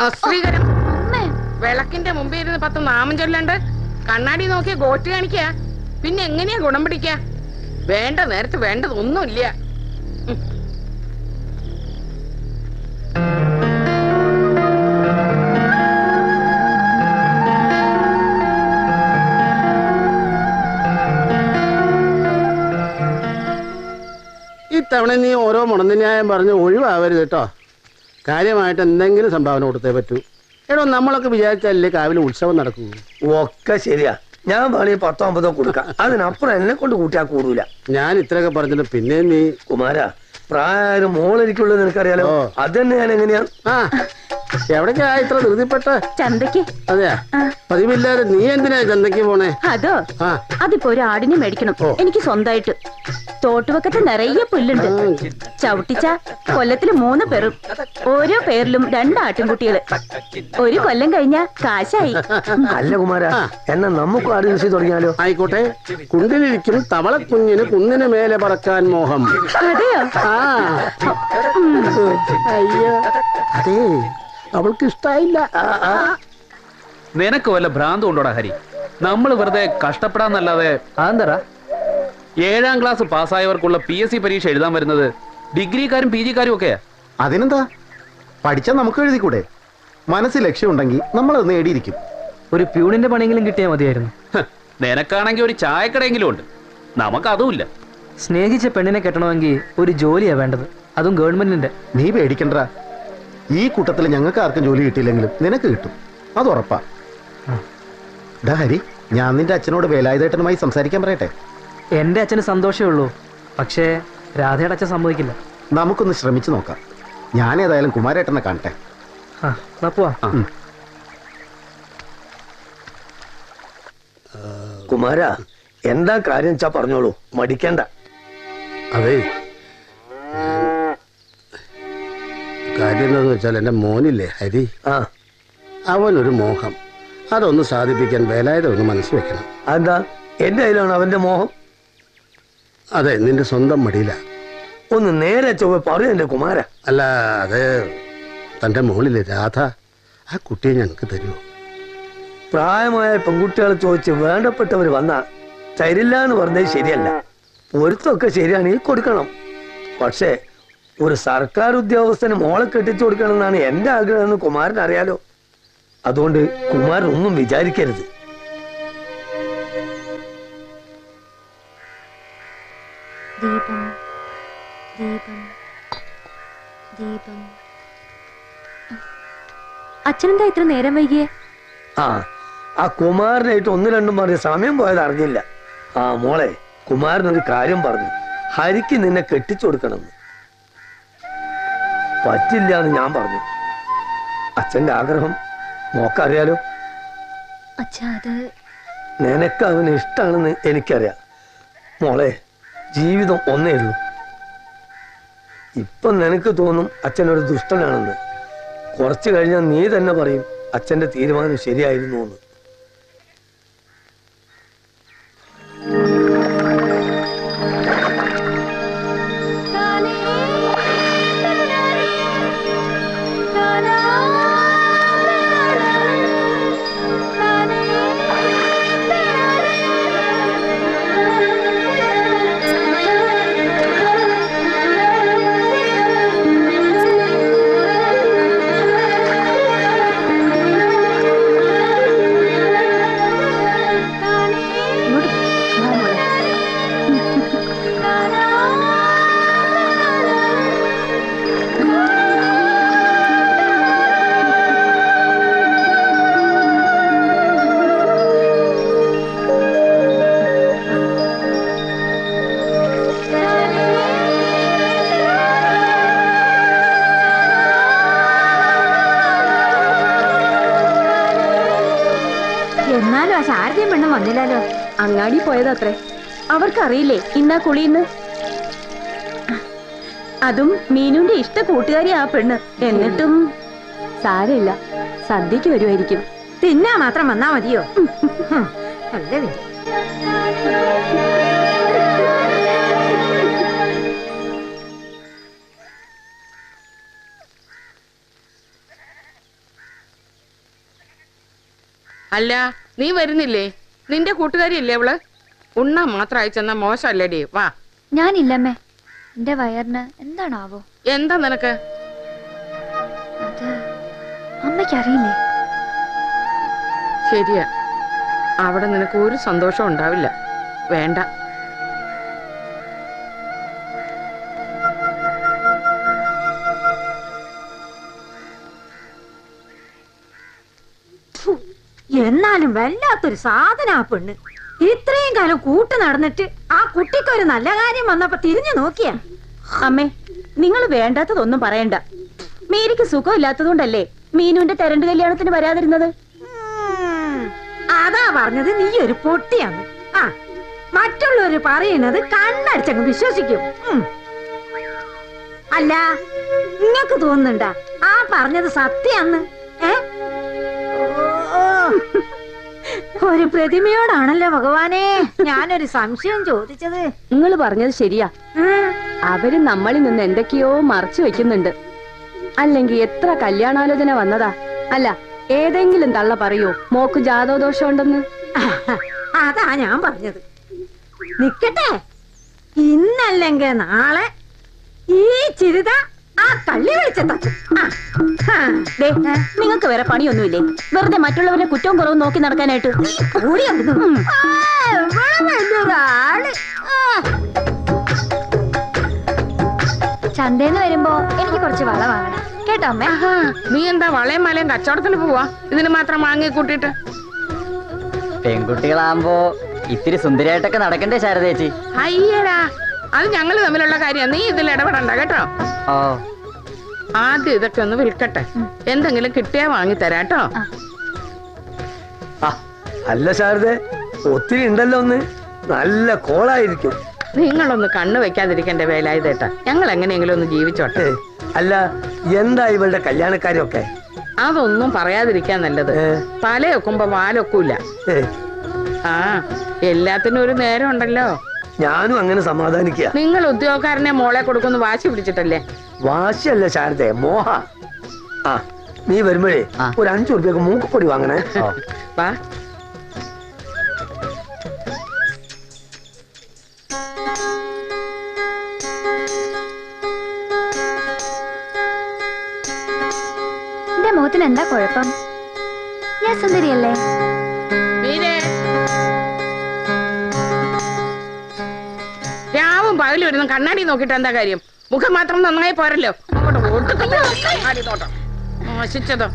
Speaker 2: അശ്രീകരം വിളക്കിന്റെ മുമ്പിൽ ഇരുന്ന് 10 നാമം ചൊല്ലണ്ട് കണ്ണാടി നോക്കി ഗോട്ടി കാണിക്ക. പിന്നെ എങ്ങനെയാ ഗുണം പിടിക്ക? വേണ്ട നേരത്ത് വേണ്ടതൊന്നുമില്ല.
Speaker 4: ഇത്തവണ നീ ഓരോ മുടന്തിന്യായം പറഞ്ഞ് ഒഴിവാവരുത് കേട്ടോ. കാര്യമായിട്ട് എന്തെങ്കിലും സംഭാവന കൊടുത്തേ പറ്റൂ. എടോ, നമ്മളൊക്കെ വിചാരിച്ചാലേ കാവിലെ ഉത്സവം നടക്കൂ.
Speaker 6: ഒക്കെ ശരിയാ. ഞാൻ വേണമെങ്കിൽ 10-50 കൊടുക്കാം. അതിനപ്പുറം എന്നെ കൊണ്ട് കൂട്ടിയാ കൂടൂല.
Speaker 4: ഞാൻ ഇത്രയൊക്കെ പറഞ്ഞിട്ട് പിന്നെ നീ
Speaker 6: കുമാരാ, പ്രായം മോളിരിക്കുള്ളത് നിനക്കറിയാലോ. അത് തന്നെ ഞാൻ എങ്ങനെയാ?
Speaker 4: എവിടേക്കാ ഇത്ര ധൃതിപ്പെട്ട?
Speaker 3: ചന്തക്ക്.
Speaker 4: അതെയാ? പതിവില്ലാതെ നീ എന്തിനാ ചന്തക്ക് പോണേ?
Speaker 3: അതോ, അതിപ്പോ ഒരു ആടിനെ മേടിക്കണം എനിക്ക് സ്വന്തമായിട്ട്. തോട്ടുവക്കത്ത് നിറയെ പുല്ലുണ്ട്. ചവിട്ടിച്ച കൊല്ലത്തില് 3 പേരും, ഓരോ പേരിലും 2 ആട്ടിൻകുട്ടികള്. ഒരു കൊല്ലം കഴിഞ്ഞ കാശായി.
Speaker 6: അല്ല കുമാരാ, എന്നാ നമുക്ക് ആട് കൃഷി തുടങ്ങിയാലോ?
Speaker 4: ആയിക്കോട്ടെ. കുണ്ടിലിരിക്കും തവളക്കുഞ്ഞിന് കുന്നിന് മേലെ പറക്കാൻ മോഹം.
Speaker 3: അതെയോ?
Speaker 4: അയ്യോ, അതേ അവൾക്ക് ഇഷ്ടായില്ല.
Speaker 9: നിനക്ക് വല്ല ഭ്രാന്ത് കൊണ്ടോടാ ഹരി? നമ്മൾ വെറുതെ കഷ്ടപ്പെടാന്നല്ലാതെ.
Speaker 1: അതെന്താ
Speaker 9: 7ാം ക്ലാസ് പാസ്സായവർക്കുള്ള PSC പരീക്ഷ എഴുതാൻ വരുന്നത് ഡിഗ്രിക്കാരും PGക്കാരും ഒക്കെയാ.
Speaker 5: അതിനെന്താ, പഠിച്ചാൽ നമുക്ക് എഴുതിക്കൂടെ? മനസ്സിൽ ലക്ഷ്യമുണ്ടെങ്കിൽ നമ്മളത് നേടിയിരിക്കും.
Speaker 1: ഒരു പ്യൂണിന്റെ പണിയെങ്കിലും കിട്ടിയാൽ മതിയായിരുന്നു.
Speaker 9: നിനക്കാണെങ്കിൽ ഒരു ചായക്കടയെങ്കിലും ഉണ്ട്, നമുക്കതുമില്ല.
Speaker 1: സ്നേഹിച്ച പെണ്ണിനെ കെട്ടണമെങ്കിൽ ഒരു ജോലിയാ വേണ്ടത്, അതും ഗവൺമെന്റിന്റെ.
Speaker 5: നീ പേടിക്കണ്ട. ഈ കൂട്ടത്തിൽ ഞങ്ങൾക്ക് ആർക്കും ജോലി കിട്ടിയില്ലെങ്കിലും നിനക്ക് കിട്ടും, അത് ഉറപ്പാ. ഡാ ഹരി, ഞാൻ നിന്റെ അച്ഛനോട് വേലായുധേട്ടനുമായി സംസാരിക്കാൻ പറയട്ടെ?
Speaker 1: എന്റെ അച്ഛന് സന്തോഷമേ ഉള്ളൂ, പക്ഷേ രാധയുടെ അച്ഛൻ സമ്മതിക്കില്ല.
Speaker 5: നമുക്കൊന്ന് ശ്രമിച്ചു നോക്കാം. ഞാൻ ഏതായാലും കുമാരേട്ടനെ കാണട്ടെ.
Speaker 6: കുമാര, എന്താ കാര്യം വെച്ചാ പറഞ്ഞോളൂ, മടിക്കണ്ട.
Speaker 4: അതെ, കാര്യം എന്താന്ന് വെച്ചാൽ എന്റെ മോനില്ലേ ഹരി, അവനൊരു മോഹം. അതൊന്ന് സാധിപ്പിക്കാൻ വേലായുധം ഒന്ന് മനസ്സ് വെക്കണം.
Speaker 6: എന്താ എന്റെ കയ്യിലാണ് അവന്റെ മോഹം?
Speaker 4: അതെ, നിന്റെ സ്വന്തം മടിയില.
Speaker 6: ഒന്ന് നേരെ ചൊവ്വ പറയല്ലേ കുമാര.
Speaker 4: അല്ല, അത് തന്റെ മോളിലെ രാധ, ആ കുട്ടിയെ ഞങ്ങൾക്ക് തരുമോ?
Speaker 6: പ്രായമായ പെൺകുട്ടികളെ ചോദിച്ച് വേണ്ടപ്പെട്ടവർ വന്നാ തരില്ല എന്ന് പറഞ്ഞത് ശരിയല്ല. പൊരുത്തൊക്കെ ശരിയാണെങ്കിൽ കൊടുക്കണം. പക്ഷേ ഒരു സർക്കാർ ഉദ്യോഗസ്ഥന് മോളെ കെട്ടിച്ചു കൊടുക്കണം എന്നാണ് എന്റെ ആഗ്രഹം എന്ന് കുമാരൻ അറിയാലോ. അതുകൊണ്ട് കുമാരൻ ഒന്നും വിചാരിക്കരുത്.
Speaker 8: ദീപം ദീപം ദീപം. അച്ഛനെന്താ ഇത്ര നേരം വൈകിയേ?
Speaker 6: ആ കുമാരനായിട്ട് ഒന്ന് രണ്ടും പറഞ്ഞ് സമയം പോയത് അറിഞ്ഞില്ല. മോളെ, കുമാരനൊരു കാര്യം പറഞ്ഞു. ഹരിക്ക് നിന്നെ കെട്ടിച്ചു കൊടുക്കണമെന്ന്. പറ്റില്ല എന്ന് ഞാൻ പറഞ്ഞു. അച്ഛന്റെ ആഗ്രഹം മോക്കറിയാലോ. നിനക്ക് അവന് ഇഷ്ടാണെന്ന് എനിക്കറിയാം. മോളെ, ജീവിതം ഒന്നേ ഉള്ളൂ. ഇപ്പൊ നിനക്ക് തോന്നും അച്ഛനൊരു ദുഷ്ടനാണെന്ന്. കുറച്ചു കഴിഞ്ഞാൽ നീ തന്നെ പറയും അച്ഛന്റെ തീരുമാനം ശരിയായിരുന്നു എന്ന്.
Speaker 7: എന്നാലും ആ ശാരദയും പെണ്ണും വന്നില്ലല്ലോ.
Speaker 3: അങ്ങാടി പോയതത്രേ. അവർക്കറിയില്ലേ ഇന്നാ കുളിന്ന്. അതും മീനുന്റെ ഇഷ്ട കൂട്ടുകാരി ആ പെണ്ണ്. എന്നിട്ടും സാരമില്ല, സദ്യക്ക് വരുമായിരിക്കും.
Speaker 7: തിന്നാ മാത്രം വന്നാ മതിയോ? നല്ല വിധി.
Speaker 2: അല്ല, നീ വരുന്നില്ലേ? നിന്റെ കൂട്ടുകാരിയല്ലേ അവള്? ഉണ്ണാൻ മാത്രം അയച്ചെന്നാ മോശമല്ലേടി. വാ.
Speaker 8: ഞാനില്ലമ്മേ, എന്റെ വയറിന് എന്താണാവോ.
Speaker 2: എന്താ നിനക്ക്?
Speaker 8: അത് അമ്മയ്ക്കറിയില്ലേ?
Speaker 2: ശരിയാ, അവിടെ നിനക്ക് ഒരു സന്തോഷം ഉണ്ടാവില്ല. വേണ്ട.
Speaker 7: എന്നാലും വല്ലാത്തൊരു സാധന ആ പെണ്ണ്. ഇത്രയും കാലം കൂട്ട് നടന്നിട്ട് ആ കുട്ടിക്കൊരു നല്ല കാര്യം വന്നപ്പോ തിരിഞ്ഞു നോക്കിയാ.
Speaker 3: അമ്മേ, നിങ്ങൾ വേണ്ടാത്തതൊന്നും പറയണ്ട. മേരിക്ക് സുഖമില്ലാത്തതുകൊണ്ടല്ലേ മീനുവിന്റെ തെരണ്ട് കല്യാണത്തിന് വരാതിരുന്നത്.
Speaker 7: അതാ പറഞ്ഞത് നീ ഒരു പൊട്ടിയാണ്. മറ്റുള്ളവര് പറയുന്നത് കണ്ണടിച്ചങ്ങ് വിശ്വസിക്കും. അല്ല, നിങ്ങക്ക് തോന്നുന്നുണ്ടാ ആ പറഞ്ഞത് സത്യാന്ന്? ഒരു പ്രതിമയോടാണല്ലോ ഭഗവാനെ ഞാനൊരു സംശയം ചോദിച്ചത്.
Speaker 3: നിങ്ങൾ പറഞ്ഞത് ശരിയാ. അവര് നമ്മളിൽ നിന്ന് എന്തൊക്കെയോ മറച്ചു വെക്കുന്നുണ്ട്. അല്ലെങ്കിൽ എത്ര കല്യാണാലോചന വന്നതാ. അല്ല, ഏതെങ്കിലും തള്ള പറയോ മോക്ക് ജാതകദോഷം ഉണ്ടെന്ന്?
Speaker 7: അതാ ഞാൻ പറഞ്ഞത്. നിക്കട്ടെ, ഇന്നല്ലെങ്കിൽ നാളെ ഈ ചിരിത ആ കള്ളി വിളിച്ചെത്താം.
Speaker 3: നിങ്ങൾക്ക് വേറെ പണിയൊന്നുമില്ലേ? വെറുതെ മറ്റുള്ളവരെ കുറ്റവും കുറവും നോക്കി നടക്കാനായിട്ട്.
Speaker 8: ചന്തേന്ന് വരുമ്പോ എനിക്ക് കുറച്ച് വള വാങ്ങണം കേട്ടോ അമ്മേ.
Speaker 2: നീ എന്താ വളയും മലയും കച്ചവടത്തിന് പോവാ? ഇതിന് മാത്രം വാങ്ങി കൂട്ടിട്ട്.
Speaker 1: പെൺകുട്ടികളാകുമ്പോ ഇത്തിരി സുന്ദരിയായിട്ടൊക്കെ നടക്കണ്ടേ ശാരദേച്ചി?
Speaker 2: അയ്യടാ, അത് ഞങ്ങള് തമ്മിലുള്ള കാര്യം. നീ ഇതിൽ ഇടപെടണ്ട കേട്ടോ. ആദ്യം ഇതൊക്കെ ഒന്ന് വിൽക്കട്ടെ. എന്തെങ്കിലും കിട്ടിയാ വാങ്ങി തരാട്ടോ.
Speaker 6: അല്ല ശാരദേ, ഒത്തിരി ഉണ്ടല്ലോ. ഒന്ന് നല്ല കോളായിരിക്കും.
Speaker 2: നിങ്ങളൊന്ന് കണ്ണു വെക്കാതിരിക്കണ്ടേ വേലായുധേട്ടാ. ഞങ്ങൾ എങ്ങനെയെങ്കിലും ഒന്ന് ജീവിച്ചോട്ടെ.
Speaker 6: അല്ല, എന്താ ഇവളുടെ കല്യാണക്കാരൊക്കെ?
Speaker 2: അതൊന്നും പറയാതിരിക്കാൻ നല്ലത്. തലയൊക്കുമ്പോ വാലൊക്കൂല. എല്ലാത്തിനും ഒരു നേരം ഉണ്ടല്ലോ.
Speaker 6: ഞാനും അങ്ങനെ സമാധാനിക്കുക.
Speaker 2: നിങ്ങൾ ഉദ്യോഗക്കാരനെ മോളെ കൊടുക്കുന്നു വാശി പിടിച്ചിട്ടല്ലേ?
Speaker 6: വാശിയല്ല ശാരദേ, മോഹ. നീ വരുമ്പോഴേ ഒരു 5 രൂപയ്ക്ക് മൂക്കുപൊടി വാങ്ങണേ.
Speaker 2: വാ.
Speaker 8: എന്റെ മുഖത്തിന് എന്താ കുഴപ്പം? ഞാൻ സുന്ദരിയല്ലേ?
Speaker 2: രാവും പകലും ഇരുന്ന് കണ്ണാടി നോക്കിട്ട് എന്താ കാര്യം? മുഖം മാത്രം നന്നായി പോരല്ലോ. അങ്ങോട്ട് കണ്ണാടി നോട്ടം മോശിച്ചതോ.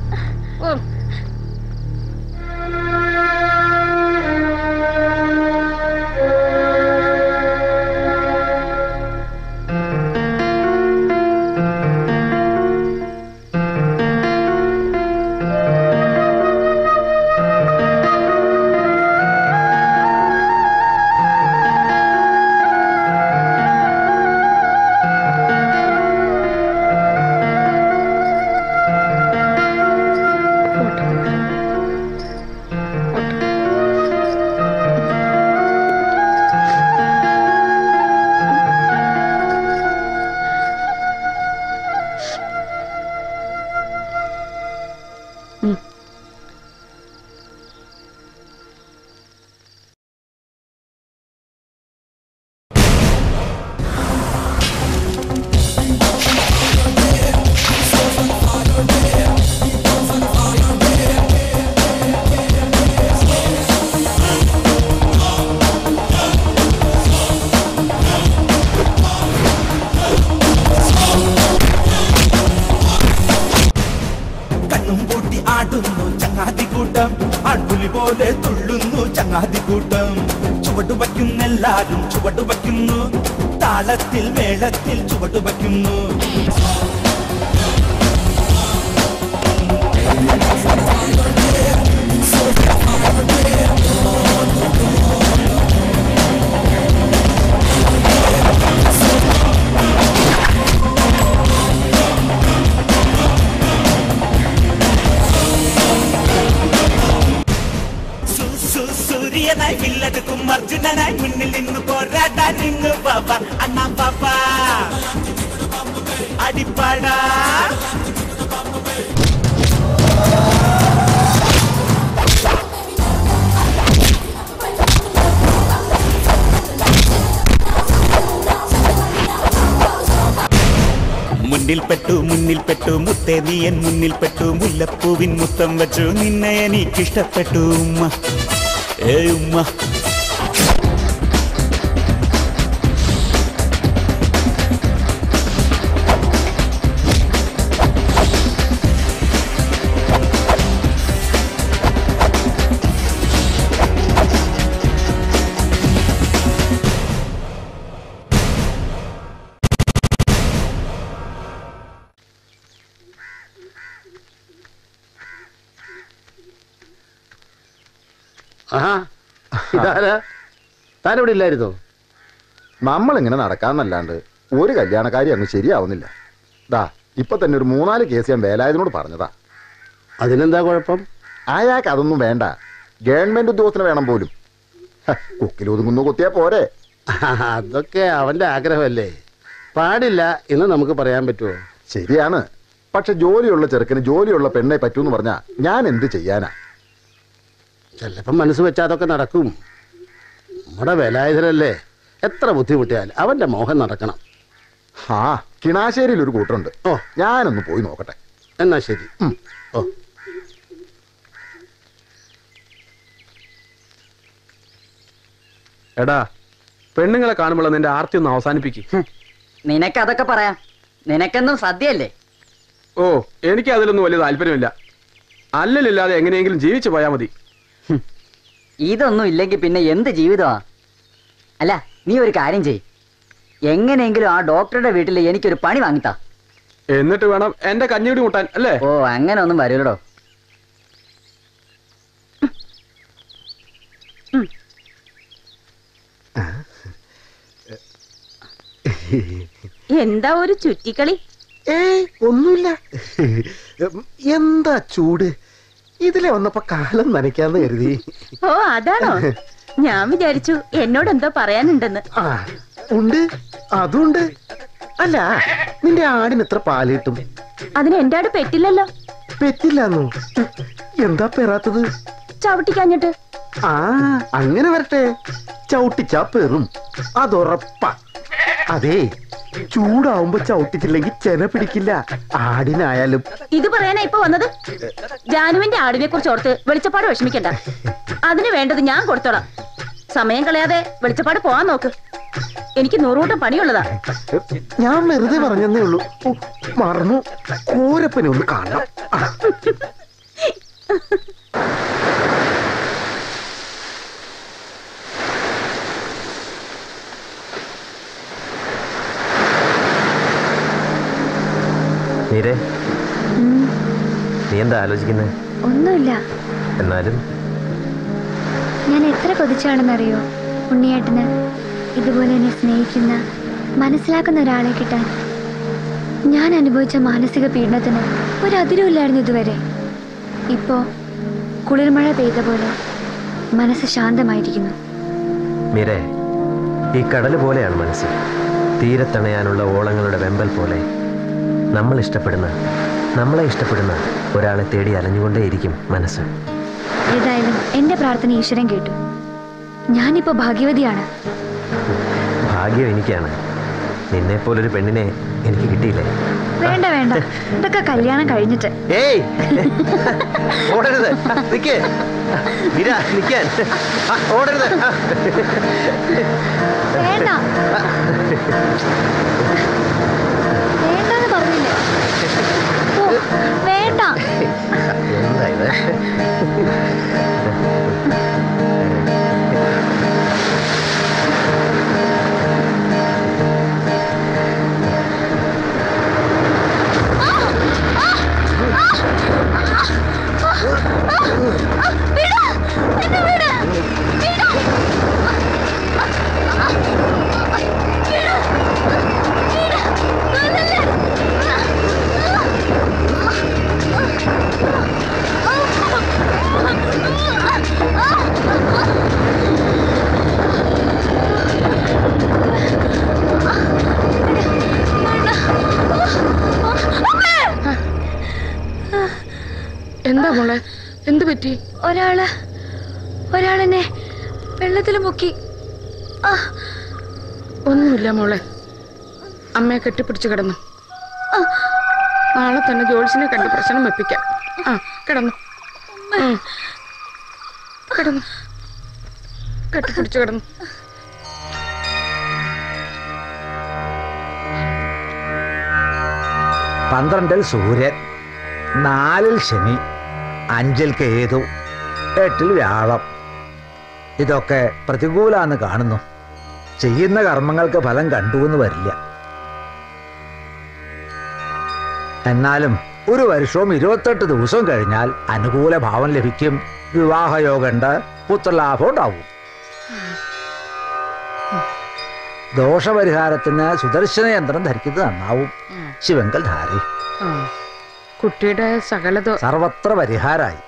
Speaker 12: ചുവടുവയ്ക്കുന്നെല്ലാരും ചുവടുവയ്ക്കുന്നു, താളത്തിൽ മേളത്തിൽ ചുവടുവയ്ക്കുന്നു. സൂര്യനായി വില്ലെടുക്കും അർജുനനായി മുന്നിൽ നിന്ന് പോരാടാൻ നിന്ന് ബാബ അണ്ണാ ബാബ അടിപ്പാടാ. മുന്നിൽപ്പെട്ടു മുത്തേ നീയൻ മുന്നിൽപ്പെട്ടു, മുല്ലപ്പൂവിൻ മുത്തം വെച്ചു നിന്നെ എനിക്കിഷ്ടപ്പെട്ടു ഉമ്മ ഏ ഉമ്മ.
Speaker 5: താനിവിടെ ഇല്ലായിരുന്നോ? നമ്മളിങ്ങനെ നടക്കാന്നല്ലാണ്ട് ഒരു കല്യാണക്കാരി അങ്ങ് ശരിയാവുന്നില്ല. ദാ ഇപ്പൊ തന്നെ ഒരു 3-4 കേസ് ഞാൻ വേലായുധനോട് പറഞ്ഞതാ.
Speaker 4: അതിനെന്താ കുഴപ്പം?
Speaker 5: അയാൾക്ക് അതൊന്നും വേണ്ട, ഗവൺമെന്റ് ഉദ്യോഗസ്ഥന് വേണം പോലും. കുക്കിലൊതുങ്ങുന്നു കുത്തിയാ പോരെ.
Speaker 4: അതൊക്കെ അവന്റെ ആഗ്രഹമല്ലേ, പാടില്ല എന്ന് നമുക്ക് പറയാൻ പറ്റുമോ?
Speaker 5: ശരിയാണ്, പക്ഷെ ജോലിയുള്ള ചെറുക്കന് ജോലിയുള്ള പെണ്ണെ പറ്റൂന്ന് പറഞ്ഞാ ഞാൻ എന്ത് ചെയ്യാനാ?
Speaker 4: ചിലപ്പം മനസ്സ് വെച്ചാൽ അതൊക്കെ നടക്കും. നമ്മുടെ വേലായുധനല്ലേ, എത്ര ബുദ്ധിമുട്ടിയാൽ അവന്റെ മോഹം നടക്കണം.
Speaker 5: ആ കിണാശ്ശേരിയിൽ ഒരു കൂട്ടറുണ്ട്. ഓ ഞാനൊന്ന് പോയി നോക്കട്ടെ.
Speaker 4: എന്നാ ശരി. ഓ
Speaker 9: എടാ, പെണ്ണുങ്ങളെ കാണുമ്പോൾ നിന്റെ ആർത്തി ഒന്ന് അവസാനിപ്പിക്കും.
Speaker 13: നിനക്കതൊക്കെ പറയാം, നിനക്കെന്നും സദ്യയല്ലേ.
Speaker 9: ഓ എനിക്ക് അതിലൊന്നും വലിയ താല്പര്യമില്ല. അല്ലലില്ലാതെ എങ്ങനെയെങ്കിലും ജീവിച്ചു പോയാൽ മതി.
Speaker 13: ഇതൊന്നും ഇല്ലെങ്കിൽ പിന്നെ എന്ത് ജീവിതമാ? അല്ല നീ ഒരു കാര്യം ചെയ്, എങ്ങനെയെങ്കിലും ആ ഡോക്ടറുടെ വീട്ടിൽ എനിക്കൊരു പണി വാങ്ങിത്താ.
Speaker 9: എന്നിട്ട് വേണം എന്റെ കഞ്ഞിടി മുട്ടാൻ അല്ലേ?
Speaker 13: ഓ അങ്ങനെ ഒന്നും വരൂലോ.
Speaker 3: എന്താ ഒരു ചുറ്റിക്കളി?
Speaker 5: ഒന്നുമില്ല. എന്താ ചൂട്, ഇതിലെ വന്നപ്പോ കാലം നനയ്ക്കാന്ന് കരുതി.
Speaker 3: ഓ അതാണോ? ഞാൻ വിചാരിച്ചു എന്നോട് എന്തോ പറയാനുണ്ടെന്ന്.
Speaker 5: ഉണ്ട്, അതുണ്ട്. അല്ല നിന്റെ ആടിന് എത്ര പാല് കിട്ടും?
Speaker 3: അതിന് എന്റെ ആട് പെറ്റില്ലല്ലോ.
Speaker 5: പെറ്റില്ലാന്നോ? എന്താ പെറാത്തത്?
Speaker 3: ചവിട്ടിക്കാഞ്ഞിട്ട്.
Speaker 5: ആ അങ്ങനെ വരട്ടെ, ചവിട്ടിച്ചാ പെറും, അതുറപ്പാ. അതേ, ചൂടാവുമ്പോ ചവിട്ടിച്ചില്ലെങ്കിൽ ചെന പിടിക്കില്ല, ആടിനായാലും.
Speaker 3: ഇത് പറയാനാ ഇപ്പൊ വന്നത്? ജാനുവിന്റെ ആടിനെ കുറിച്ച് ഓർത്ത് വെളിച്ചപ്പാട് വിഷമിക്കണ്ട. അതിന് വേണ്ടത് ഞാൻ കൊടുത്തോളാം. സമയം കളയാതെ വെളിച്ചപ്പാട് പോവാൻ നോക്ക്. എനിക്ക് 100 കൂട്ടം പണിയുള്ളതാ.
Speaker 5: ഞാൻ വെറുതെ പറഞ്ഞതേ ഉള്ളൂ, മറന്നു. കോരപ്പനെ ഒന്ന് കാണാം.
Speaker 14: നീരേ, നീ എന്താ ആലോചിക്കുന്നത്?
Speaker 8: ഒന്നുമില്ല.
Speaker 14: എന്നാലും
Speaker 8: ഞാൻ എത്ര കൊതിച്ചാണെന്നറിയോ ഉണ്ണിയേട്ടന് ഇതുപോലെ എന്നെ സ്നേഹിക്കുന്ന, മനസ്സിലാക്കുന്ന ഒരാളെ കിട്ടാൻ. ഞാൻ അനുഭവിച്ച മാനസിക പീഡനത്തിന് ഒരതിരുമില്ലായിരുന്നു ഇതുവരെ. ഇപ്പോ കുളിർമഴ പെയ്ത പോലെ മനസ്സ് ശാന്തമായിരിക്കുന്നു.
Speaker 14: മീരേ, ഈ കടൽ പോലെയാണ് മനസ്സ്. തീരത്തണയാനുള്ള ഓളങ്ങളുടെ വെമ്പൽ പോലെ നമ്മളെ ഇഷ്ടപ്പെടുന്ന ഒരാളെ തേടി അലഞ്ഞുകൊണ്ടേയിരിക്കും മനസ്സ്.
Speaker 8: ഏതായാലും എന്റെ പ്രാർത്ഥന ഈശ്വരൻ കേട്ടു. ഞാനിപ്പോ ഭാഗ്യവതിയാണ്.
Speaker 14: ഭാഗ്യം എനിക്കാണ്. നിന്നെ പോലൊരു പെണ്ണിനെ എനിക്ക് കിട്ടിയില്ലേ?
Speaker 8: വേണ്ട വേണ്ട, ഇതൊക്കെ കല്യാണം കഴിഞ്ഞിട്ട്.
Speaker 14: ഏയ് ഓടരുത്, നിൽക്കാൻ ഓടരുത്.
Speaker 8: വേണ്ട വേണ്ടെന്ന് പറഞ്ഞില്ലേ? ഓ വേണ്ട.
Speaker 14: എന്താ ഇത്?
Speaker 2: എന്താ മോളെ, എന്ത് പറ്റി?
Speaker 8: ഒരാളെന്നെ വെള്ളത്തിൽ മുക്കി.
Speaker 2: ഒന്നുമില്ല മോളെ, അമ്മയെ കെട്ടിപ്പിടിച്ച് കിടന്നു. നാളെ തന്നെ ജോൾസിനെ കണ്ട് പ്രശ്നം വെപ്പിക്കാം. കിടന്നു കിടന്നു കെട്ടിപ്പിടിച്ച് കിടന്നു.
Speaker 11: പന്ത്രണ്ടിൽ സൂര്യൻ, 4 ശനി, 5 കേതു, 8 വ്യാഴം. ഇതൊക്കെ പ്രതികൂലാന്ന് കാണുന്നു. ചെയ്യുന്ന കർമ്മങ്ങൾക്ക് ഫലം കണ്ടുവെന്ന് വരില്ല. എന്നാലും ഒരു വർഷവും 28 ദിവസവും കഴിഞ്ഞാൽ അനുകൂല ഭാവം ലഭിക്കും. വിവാഹയോഗമുണ്ട്, പുത്രലാഭം ഉണ്ടാവും. ദോഷപരിഹാരത്തിന് സുദർശന യന്ത്രം ധരിക്കുന്നത് നന്നാവും. ശിവങ്കൽ ധാരി.
Speaker 2: കുട്ടിയുടെ സകലതോ
Speaker 11: സർവത്ര പരിഹാരായി.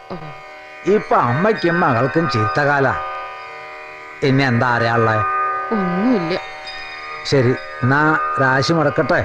Speaker 11: ഇപ്പൊ അമ്മയ്ക്കും മകൾക്കും ചീത്തകാല. ഇനി എന്താ അറിയാനുള്ള?
Speaker 2: ഒന്നുമില്ല.
Speaker 11: ശരി, എന്നാ രാശി മുടക്കട്ടെ.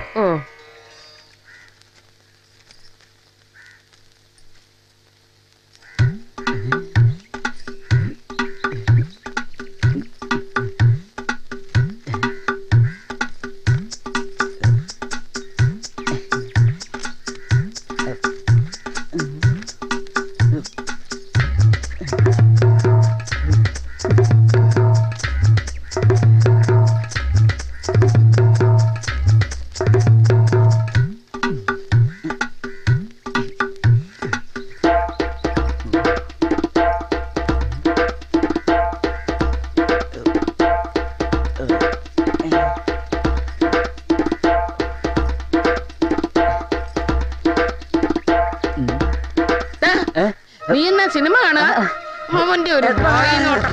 Speaker 2: നീ എന്നാ സിനിമ കാണാ? അവന്റെ ഒരു നോട്ടം.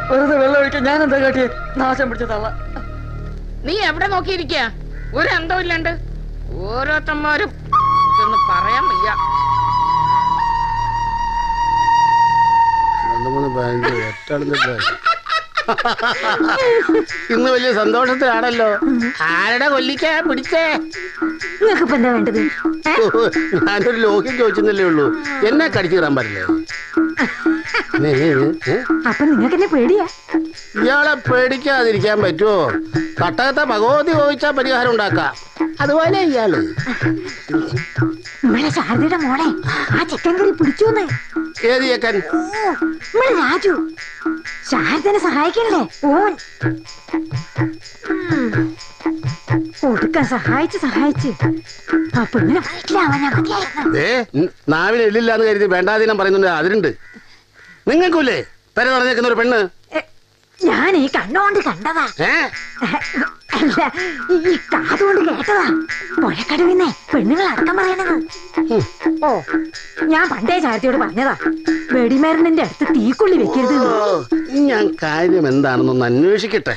Speaker 13: വെറുതെ വെള്ളം ഒഴിക്കാൻ ഞാൻ എന്താ കാട്ടിയേ? നാശം പിടിച്ച തള്ള.
Speaker 2: നീ എവിടെ നോക്കിയിരിക്ക? ഒരു അന്തവും ഇല്ലാണ്ട് ഓരോരുത്തന്മാരും ഇതൊന്നും പറയാൻ വയ്യ.
Speaker 4: 2, 3, 5, 8 ഇന്ന് വലിയ സന്തോഷത്തിലാണല്ലോ. ആരുടെ കൊല്ലിക്കാ പിടിച്ചേ?
Speaker 7: നിങ്ങൾക്ക് എന്താ വേണ്ടത്?
Speaker 4: ഞാനൊരു ലോഹ്യം ചോദിച്ചെന്നല്ലേ ഉള്ളൂ, എന്നെ കടിച്ചു കയറാൻ പറ്റില്ലേ?
Speaker 7: അപ്പൊ നിങ്ങൾക്ക് എന്നെ പേടിയാ?
Speaker 4: ഇയാളെ പേടിക്കാതിരിക്കാൻ പറ്റുമോ? തട്ടകത്തെ ഭഗവതി ചോദിച്ചാൽ പരിഹാരം ഉണ്ടാക്കാം. അതുപോലെ ഇയാള്
Speaker 7: നമ്മളെ ശാരദയുടെ മോളെ ആ ചെക്കൻ കറി പിടിച്ചോന്ന്.
Speaker 4: ഏത് ചെക്കൻ?
Speaker 7: നമ്മളെ രാജു. ശാരദനെ സഹായിക്കണ്ടേ ഓൻ? കൊടുക്കാൻ സഹായിച്ച് ആ പെണ്ണിനെ വീട്ടിലാവാൻ ഞാൻ മതിയായിരുന്നു.
Speaker 4: നാവിന് എല്ലില്ലാന്ന് കരുതി വേണ്ടാതീനം പറയുന്നുണ്ട്. അതിലുണ്ട്. നിങ്ങൾക്കൂല്ലേ പെര നടന്നേക്കുന്ന ഒരു പെണ്ണ്?
Speaker 7: ഞാൻ ഈ കണ്ണുകൊണ്ട് കണ്ടതാ, അല്ല ഈ കാതുകൊണ്ട് കേട്ടതാ. പുഴക്കടവിന്നെ പെണ്ണുങ്ങൾ അടക്കം പറയണത്. ഓ, ഞാൻ പണ്ടേ ചാരത്തിയോട് പറഞ്ഞതാ, വെടിമരുന്നിന്റെ അടുത്ത് തീക്കൊള്ളി വെക്കരുത്.
Speaker 4: ഞാൻ കാര്യം എന്താണെന്നൊന്ന് അന്വേഷിക്കട്ടെ.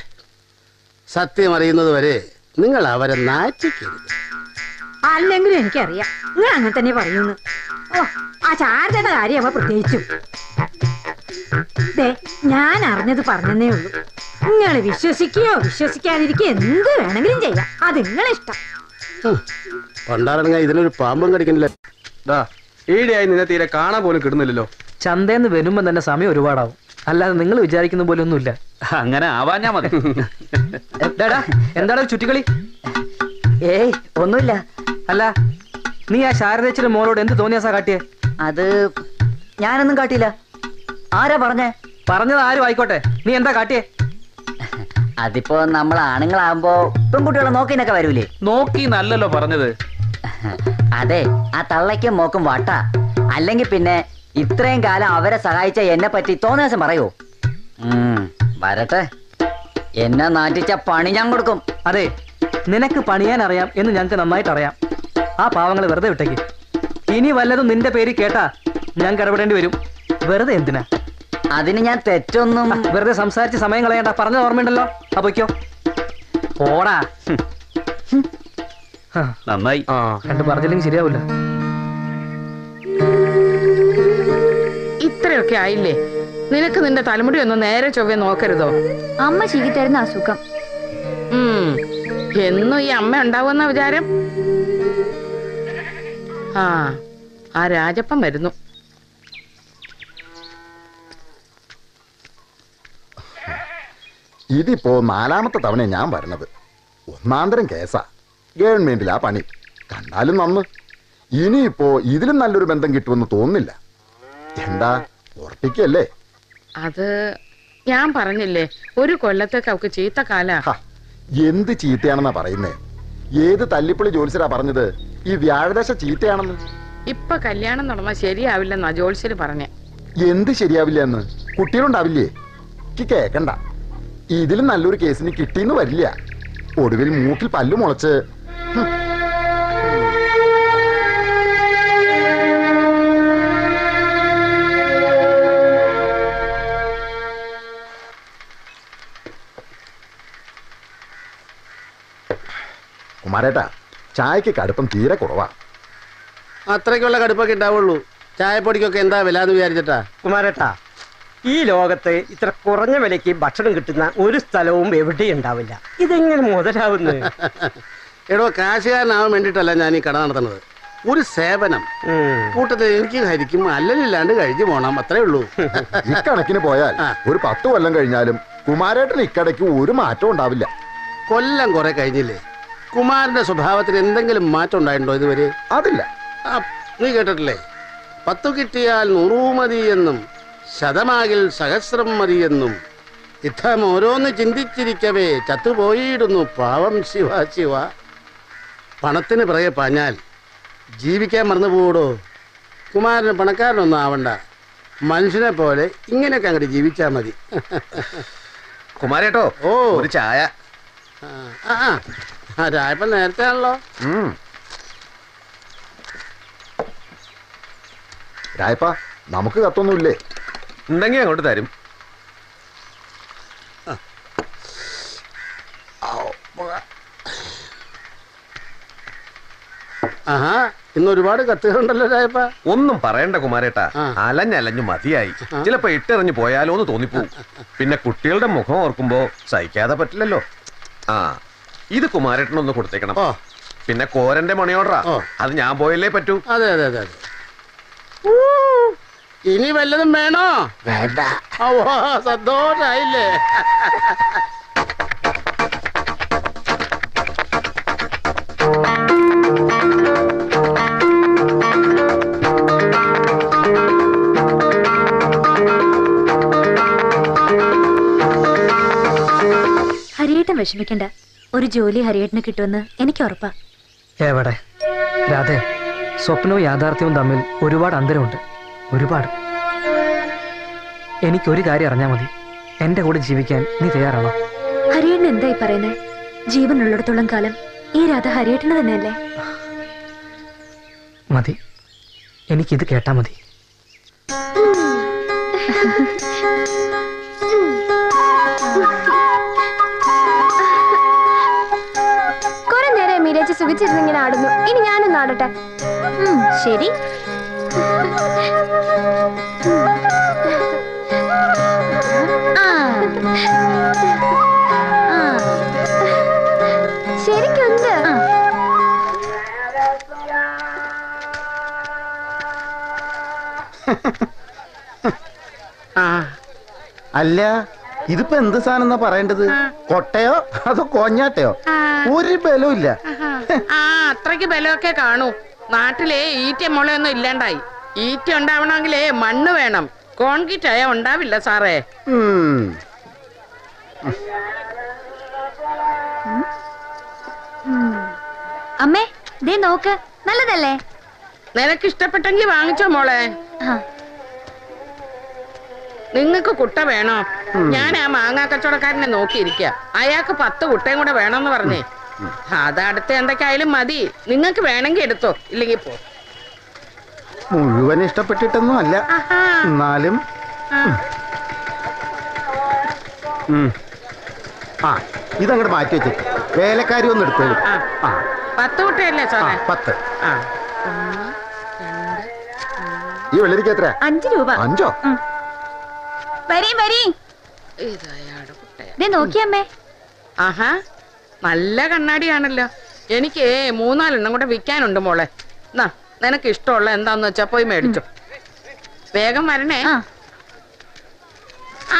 Speaker 4: സത്യം അറിയുന്നത് വരെ നിങ്ങൾ അവരെ നാറ്റിക്കരുത്.
Speaker 7: അല്ലെങ്കിലും എനിക്കറിയാം നിങ്ങൾ അങ്ങനെ തന്നെ പറയുന്നു. ഓ, ആ ചാരതയുടെ കാര്യം അവ പ്രത്യേകിച്ചും. ഞാൻ അറിഞ്ഞത് പറഞ്ഞതേ ഉള്ളൂ. നിങ്ങൾ വിശ്വസിക്കുകയോ വിശ്വസിക്കാതിരിക്കുകയോ എന്ത് വേണമെങ്കിലും ചെയ്യാം, അത് നിങ്ങളെ ഇഷ്ടം.
Speaker 4: പണ്ടാറങ്ങ ഇതിലൊരു പാമ്പും കടിക്കണില്ല.
Speaker 15: ഈടെയായി നിന്നെ തീരെ കാണാൻ പോലും കിട്ടുന്നില്ലല്ലോ.
Speaker 11: ചന്തേന്ന് വരുമ്പോ തന്നെ സമയം ഒരുപാടാവും, അല്ലാതെ നിങ്ങൾ വിചാരിക്കുന്ന പോലെ ഒന്നുമില്ല.
Speaker 9: അങ്ങനെ ആവാഞ്ഞാ മതി.
Speaker 11: എന്താണ് ചുറ്റിക്കളി?
Speaker 13: ഏയ് ഒന്നുമില്ല.
Speaker 11: അല്ല, നീ ആ ശാരദേച്ചിയുടെ മോളോട് എന്ത് തോന്നിയാസാ കാട്ടിയേ?
Speaker 13: അത് ഞാനൊന്നും കാട്ടിയില്ല. ആരാ പറഞ്ഞത്
Speaker 11: ആരും ആയിക്കോട്ടെ, നീ എന്താ കാട്ടിയേ?
Speaker 13: അതിപ്പോ നമ്മൾ ആണുങ്ങളാകുമ്പോ പെൺകുട്ടികളെ നോക്കിനൊക്കെ വരൂലേ?
Speaker 9: നോക്കി നല്ലല്ലോ പറഞ്ഞത്.
Speaker 13: അതെ, ആ തള്ളയ്ക്കും മോക്കും വട്ട. അല്ലെങ്കിൽ പിന്നെ ഇത്രയും കാലം അവരെ സഹായിച്ച എന്നെ പറ്റി തോന്നിയാസം പറയൂ. വരട്ടെ, എന്നെ നാട്ടിച്ച പണി ഞാൻ കൊടുക്കും.
Speaker 11: അതെ, നിനക്ക് പണിയാൻ അറിയാം എന്ന് ഞങ്ങൾക്ക് നന്നായിട്ട് അറിയാം. ആ പാവങ്ങളെ വെറുതെ വിട്ടേക്ക്. ഇനി വല്ലതും നിന്റെ പേര് കേട്ടാ ഞാൻ കടപെടേണ്ടി വരും. വെറുതെ എന്തിനാ?
Speaker 13: അതിന് ഞാൻ തെറ്റൊന്നും.
Speaker 11: വെറുതെ സംസാരിച്ച് സമയം കളയണ്ട. പറഞ്ഞ ഓർമ്മയുണ്ടല്ലോ. അപ്പൊയ്ക്കോ പോടാ.
Speaker 9: നന്നായി.
Speaker 11: കണ്ടു പറഞ്ഞില്ലെങ്കിൽ ശരിയാവില്ല.
Speaker 2: ഇത്രയൊക്കെ ആയില്ലേ? നിനക്ക് നിന്റെ തലമുടി ഒന്ന് നേരെ ചൊവ്വേ നോക്കരുതോ?
Speaker 8: അമ്മ ചീകി തരുന്ന അസുഖം.
Speaker 2: എന്നും ഈ അമ്മ ഉണ്ടാവുന്ന വിചാരം? ആ രാജപ്പൻ വരുന്നു.
Speaker 5: ഇതിപ്പോ 4ാമത്തെ തവണ ഞാൻ വരണത്. ഒന്നാന്തരം കേസാ. ഗവൺമെന്റിലാ പണി. കണ്ടാലും നന്ന്. ഇനിയിപ്പോ ഇതിലും നല്ലൊരു ബന്ധം കിട്ടുമെന്ന് തോന്നുന്നില്ല. എന്താ ഉറപ്പിക്കല്ലേ?
Speaker 2: അത് ഞാൻ പറഞ്ഞില്ലേ, ഒരു കൊല്ലത്തേക്ക് അവക്ക് ചീത്ത കാല.
Speaker 5: എന്ത് ചീത്തയാണെന്നാ പറയുന്നേ? ഏത് തല്ലിപ്പൊളി ജോത്സ്യരാ പറഞ്ഞത് ഈ വ്യാഴദശ ചീത്തയാണെന്ന്?
Speaker 2: ഇപ്പൊ കല്യാണം നടന്നാൽ ശരിയാവില്ലെന്നാ ജോത്സ്യര് പറഞ്ഞേ.
Speaker 5: എന്ത് ശരിയാവില്ല എന്ന്? കുട്ടികളുണ്ടാവില്ലേ? കേക്കണ്ട. ഇതിലും നല്ലൊരു കേസിന് കിട്ടിയെന്ന് വരില്ല. ഒടുവിൽ മൂക്കിൽ പല്ലു മുളച്ച്. കുമാരേട്ടാ, ചായക്ക് കടുപ്പം തീരെ കുറവാ.
Speaker 4: അത്രയ്ക്കുള്ള കടുപ്പൊക്കെ ഉണ്ടാവുള്ളൂ. ചായപ്പൊടിക്കൊക്കെ എന്താ വില എന്ന് വിചാരിച്ചിട്ടാ?
Speaker 16: കുമാരേട്ടാ, ഈ ലോകത്ത് ഇത്ര കുറഞ്ഞ വിലയ്ക്ക് ഭക്ഷണം കിട്ടുന്ന ഒരു സ്ഥലവും എവിടെയും ഉണ്ടാവില്ല. ഇതെങ്ങനെ മുതലാവുന്നു?
Speaker 4: എടോ, കാശുകാരനാവാൻ വേണ്ടിയിട്ടല്ല ഞാൻ ഈ കട നടത്തുന്നത്. ഒരു സേവനം. കൂട്ടത്തിൽ എനിക്ക് ഹരിക്കും അല്ലലില്ലാണ്ട് കഴിച്ചു പോണം, അത്രേ ഉള്ളൂ.
Speaker 5: ഇക്കണക്കിന് പോയാൽ ഒരു 10 കൊല്ലം കഴിഞ്ഞാലും കുമാരേട്ടന് ഇക്കടയ്ക്ക് ഒരു മാറ്റം ഉണ്ടാവില്ല.
Speaker 4: കൊല്ലം കുറെ കഴിഞ്ഞില്ലേ? കുമാരന്റെ സ്വഭാവത്തിന് എന്തെങ്കിലും മാറ്റം ഉണ്ടായിട്ടുണ്ടോ ഇതുവരെ?
Speaker 5: അതില്ല.
Speaker 4: നീ കേട്ടിട്ടില്ലേ, 10 കിട്ടിയാൽ 100 മതി എന്നും ശതമാകിൽ സഹസ്രം മതിയെന്നും. യുദ്ധം ഓരോന്ന് ചിന്തിച്ചിരിക്കവേ ചത്തുപോയിടുന്നു പാവം ശിവ ശിവ. പണത്തിന് പിറകെ പാഞ്ഞാൽ ജീവിക്കാൻ മറന്നുപോടോ. കുമാരന് പണക്കാരനൊന്നും ആവണ്ട, മനുഷ്യനെ പോലെ ഇങ്ങനെയൊക്കെ അങ്ങോട്ട് ജീവിച്ചാ മതി.
Speaker 14: കുമാരേട്ടോ, ഓ ഒരു ചായ.
Speaker 4: രായപ്പൻ നേരത്തെ ആണല്ലോ.
Speaker 5: രായപ്പ, നമുക്ക് കത്തൊന്നുമില്ലേ?
Speaker 14: ഉണ്ടെങ്കിൽ അങ്ങോട്ട് തരും.
Speaker 4: ആഹാ, ഇന്ന് ഒരുപാട് കത്തുകളുണ്ടല്ലോ രായപ്പ.
Speaker 10: ഒന്നും പറയണ്ട കുമാരേട്ടാ, അലഞ്ഞലഞ്ഞു മതിയായി. ചിലപ്പോ ഇട്ടെറിഞ്ഞു പോയാലോ എന്ന് തോന്നിപ്പോവും. പിന്നെ കുട്ടികളുടെ മുഖം ഓർക്കുമ്പോ സഹിക്കാതെ പറ്റില്ലല്ലോ. ആ, ഇത് കുമാരേട്ടനൊന്ന് കൊടുത്തേക്കണം. പിന്നെ കോരന്റെ മണി ഓർഡറാ, അത് ഞാൻ പോയല്ലേ പറ്റൂ.
Speaker 4: അതെ അതെ അതെ അതെ. ഇനി വല്ലതും വേണോ? വേണ്ട. സന്തോഷായില്ലേ?
Speaker 17: ഹരിയേട്ടൻ വിഷമിക്കണ്ട, ഒരു ജോലി ഹരിയേട്ടന് കിട്ടുമെന്ന് എനിക്ക് ഉറപ്പാ.
Speaker 11: എവിടെ രാധേ, സ്വപ്നവും യാഥാർത്ഥ്യവും തമ്മിൽ ഒരുപാട് അന്തരമുണ്ട്, ഒരുപാട്. എനിക്കൊരു കാര്യം അറിഞ്ഞാൽ മതി, എന്റെ കൂടെ ജീവിക്കാൻ നീ തയ്യാറാണോ?
Speaker 17: ഹരിയേട്ടൻ എന്തായി പറയുന്നേ? ജീവനുള്ളിടത്തോളം കാലം ഈ രാധ ഹരിയേട്ടന് തന്നെയല്ലേ?
Speaker 11: മതി, എനിക്കിത് കേട്ടാ മതി.
Speaker 8: കുറെ നേരം മീരേച്ചി സുഖിച്ചിരുന്നിങ്ങനെ ആടുന്നു. ഇനി ഞാനൊന്ന് ആടട്ടെ.
Speaker 17: ശരി.
Speaker 8: ശരിക്കുണ്ട്.
Speaker 5: അല്ല, ഇതിപ്പോ എന്ത് സാധനം എന്നാ പറയേണ്ടത്? കൊട്ടയോ അതോ കോഞ്ഞാട്ടയോ? ഒരു ബലവും ഇല്ല.
Speaker 2: അത്രയ്ക്ക് ബലമൊക്കെ കാണൂ. നാട്ടിലെ ഈറ്റ മുളയൊന്നും ഇല്ലാണ്ടായി. ഈറ്റ ഉണ്ടാവണമെങ്കിലേ മണ്ണ് വേണം. കോൺക്രീറ്റ് ആയ ഉണ്ടാവില്ല സാറേ.
Speaker 17: അമ്മേ, ദേ നോക്ക്, നല്ലതല്ലേ?
Speaker 2: നിനക്ക് ഇഷ്ടപ്പെട്ടെങ്കിൽ വാങ്ങിച്ചോ മോളെ. നിങ്ങക്ക് കുട്ട വേണോ? ഞാൻ ആ മാങ്ങാ കച്ചവടക്കാരനെ നോക്കിയിരിക്ക. അയാൾക്ക് 10 കുട്ടയും കൂടെ വേണമെന്ന് പറഞ്ഞേ. അതടുത്ത് എന്തൊക്കെയായാലും മതി. നിങ്ങക്ക് വേണമെങ്കിൽ എടുത്തോ, ഇല്ലെങ്കിൽ പോ.
Speaker 5: മുഴുവൻ ഇഷ്ടപ്പെട്ടിട്ടൊന്നും അല്ല, എന്നാലും ആ ഇതങ്ങോട്ട് മാറ്റി വെച്ചിട്ട് വേലക്കാരി ഒന്ന് എടുത്തോളൂ.
Speaker 2: 10 കുട്ടയല്ലേ സാറേ?
Speaker 5: 10. ഈ വെള്ളരിക്ക് എത്ര?
Speaker 17: 5 രൂപ.
Speaker 5: 5ഓ?
Speaker 17: നോക്കിയമ്മേ.
Speaker 2: ആഹാ, നല്ല കണ്ണാടിയാണല്ലോ. എനിക്ക് 3-4 കൂടെ വിൽക്കാനുണ്ട് മോളെ. എന്നാ നിനക്ക് ഇഷ്ടമുള്ള എന്താന്ന് വെച്ചാ പോയി മേടിച്ചോ. വേഗം വരണേ.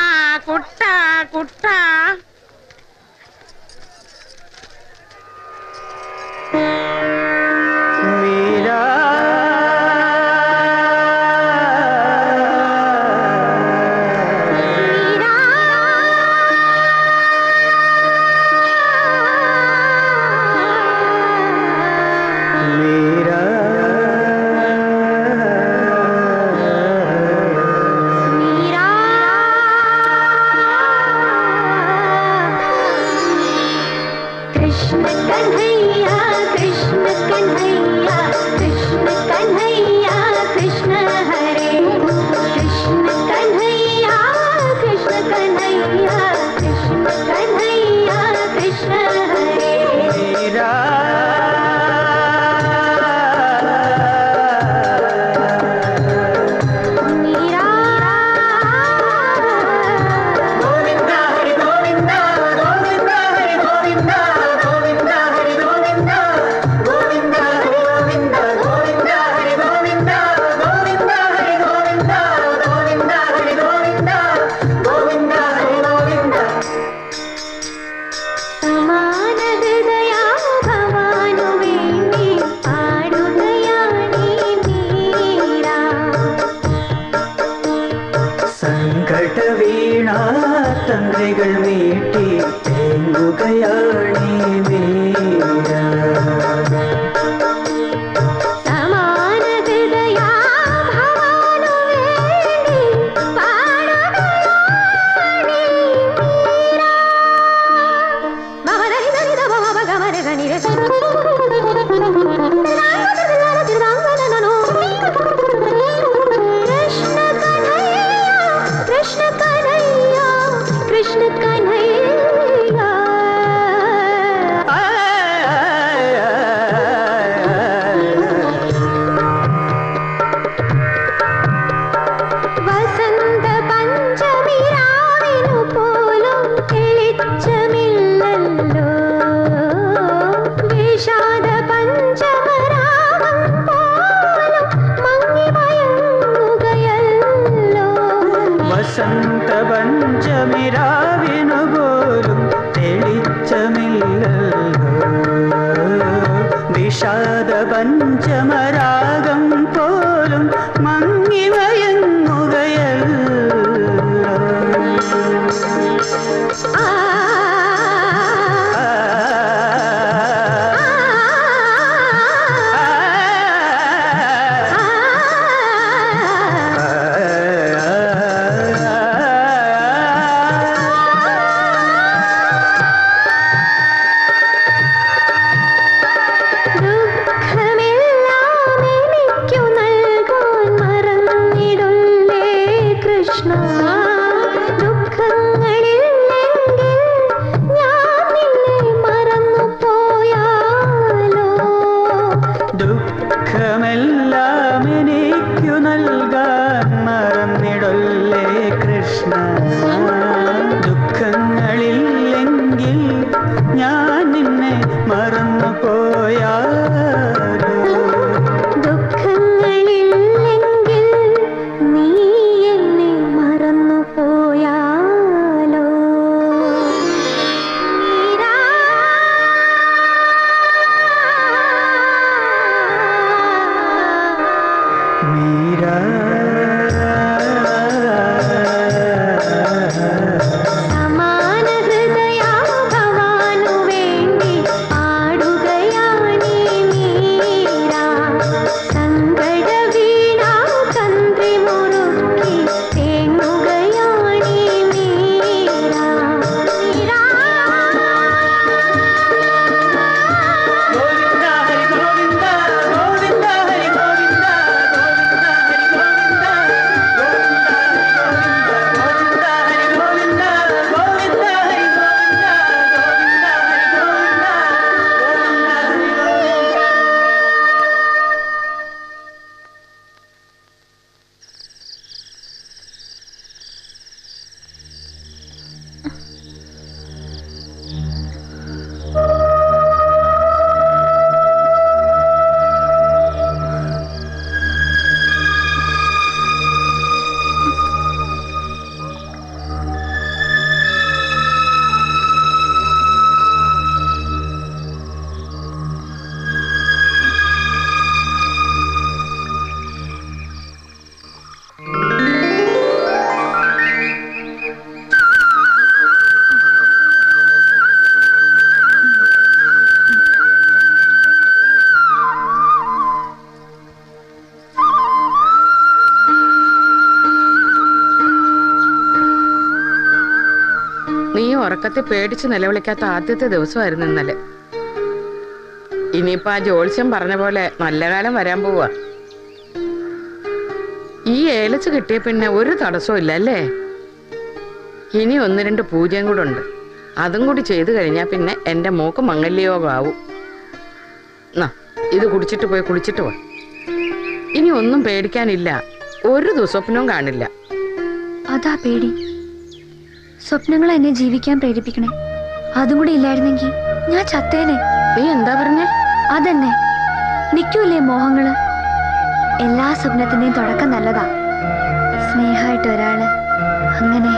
Speaker 2: ആ കുട്ട കുട്ട.
Speaker 1: വിഷാദ പഞ്ചമരാഗം പോലും മങ്ങിമയങ്ങുകയല്ലോ. ദുഃഖമെല്ലാം എനിക്കു നൽകാൻ മറന്നിടല്ലേ കൃഷ്ണ. ദുഃഖങ്ങളില്ലെങ്കിൽ ഞാൻ നിന്നെ മറന്നു പോയാലോ.
Speaker 18: ദുഃഖങ്ങളില്ലെങ്കിൽ നീ എന്നെ മറന്നു പോയാലോ.
Speaker 1: മീരാ
Speaker 18: സമാന ഹൃദയാ ഭവാനു വേണ്ടി പാടുകയാണീ മീരാ. സങ്കട വീണാ തന്ത്രി മുറുക്കി തേങ്ങുകയാണീ മീരാ. മീരാ
Speaker 1: ഗോവിന്ദ ഹരി ഗോവിന്ദ ഗോവിന്ദ ഹരി ഗോവിന്ദ ഗോവിന്ദ ഹരി ഗോവിന്ദ ഗോവിന്ദ ഹരി ഗോവിന്ദ ഗോവിന്ദ ഹരി ഗോവിന്ദ ഗോവിന്ദ ഹരി ഗോവിന്ദ ഗോവിന്ദ ഹരി
Speaker 2: നീ ഉറക്കത്തെ പേടിച്ച് നിലവിളിക്കാത്ത ആദ്യത്തെ ദിവസമായിരുന്നു ഇന്നലെ. ഇനിയിപ്പോ ആ ജ്യോത്സ്യം പറഞ്ഞ പോലെ നല്ല കാലം വരാൻ പോവാ. ഈ ഏലച്ച് കിട്ടിയ പിന്നെ ഒരു തടസ്സവും ഇല്ല അല്ലേ? ഇനി 1-2 പൂജയും കൂടെ ഉണ്ട്. അതും കൂടി ചെയ്തു കഴിഞ്ഞാൽ പിന്നെ എന്റെ മോക്ക് മംഗല്യയോഗമാവും. ഇത് കുടിച്ചിട്ട് പോയി കുളിച്ചിട്ട് പോ. ഇനി ഒന്നും പേടിക്കാനില്ല. ഒരു ദുസ്വപ്നവും കാണില്ല.
Speaker 17: അതാ പേടി. സ്വപ്നങ്ങൾ എന്നെ ജീവിക്കാൻ പ്രേരിപ്പിക്കണേ. അതും കൂടി ഇല്ലായിരുന്നെങ്കിൽ ഞാൻ ചത്തേനെ.
Speaker 2: നീ എന്താ പറഞ്ഞേ?
Speaker 17: അതന്നെ, നിൽക്കൂലേ മോഹങ്ങള്. എല്ലാ സ്വപ്നത്തിന്റെയും തുടക്കം നല്ലതാ. സ്നേഹമായിട്ട് ഒരാള്, അങ്ങനെ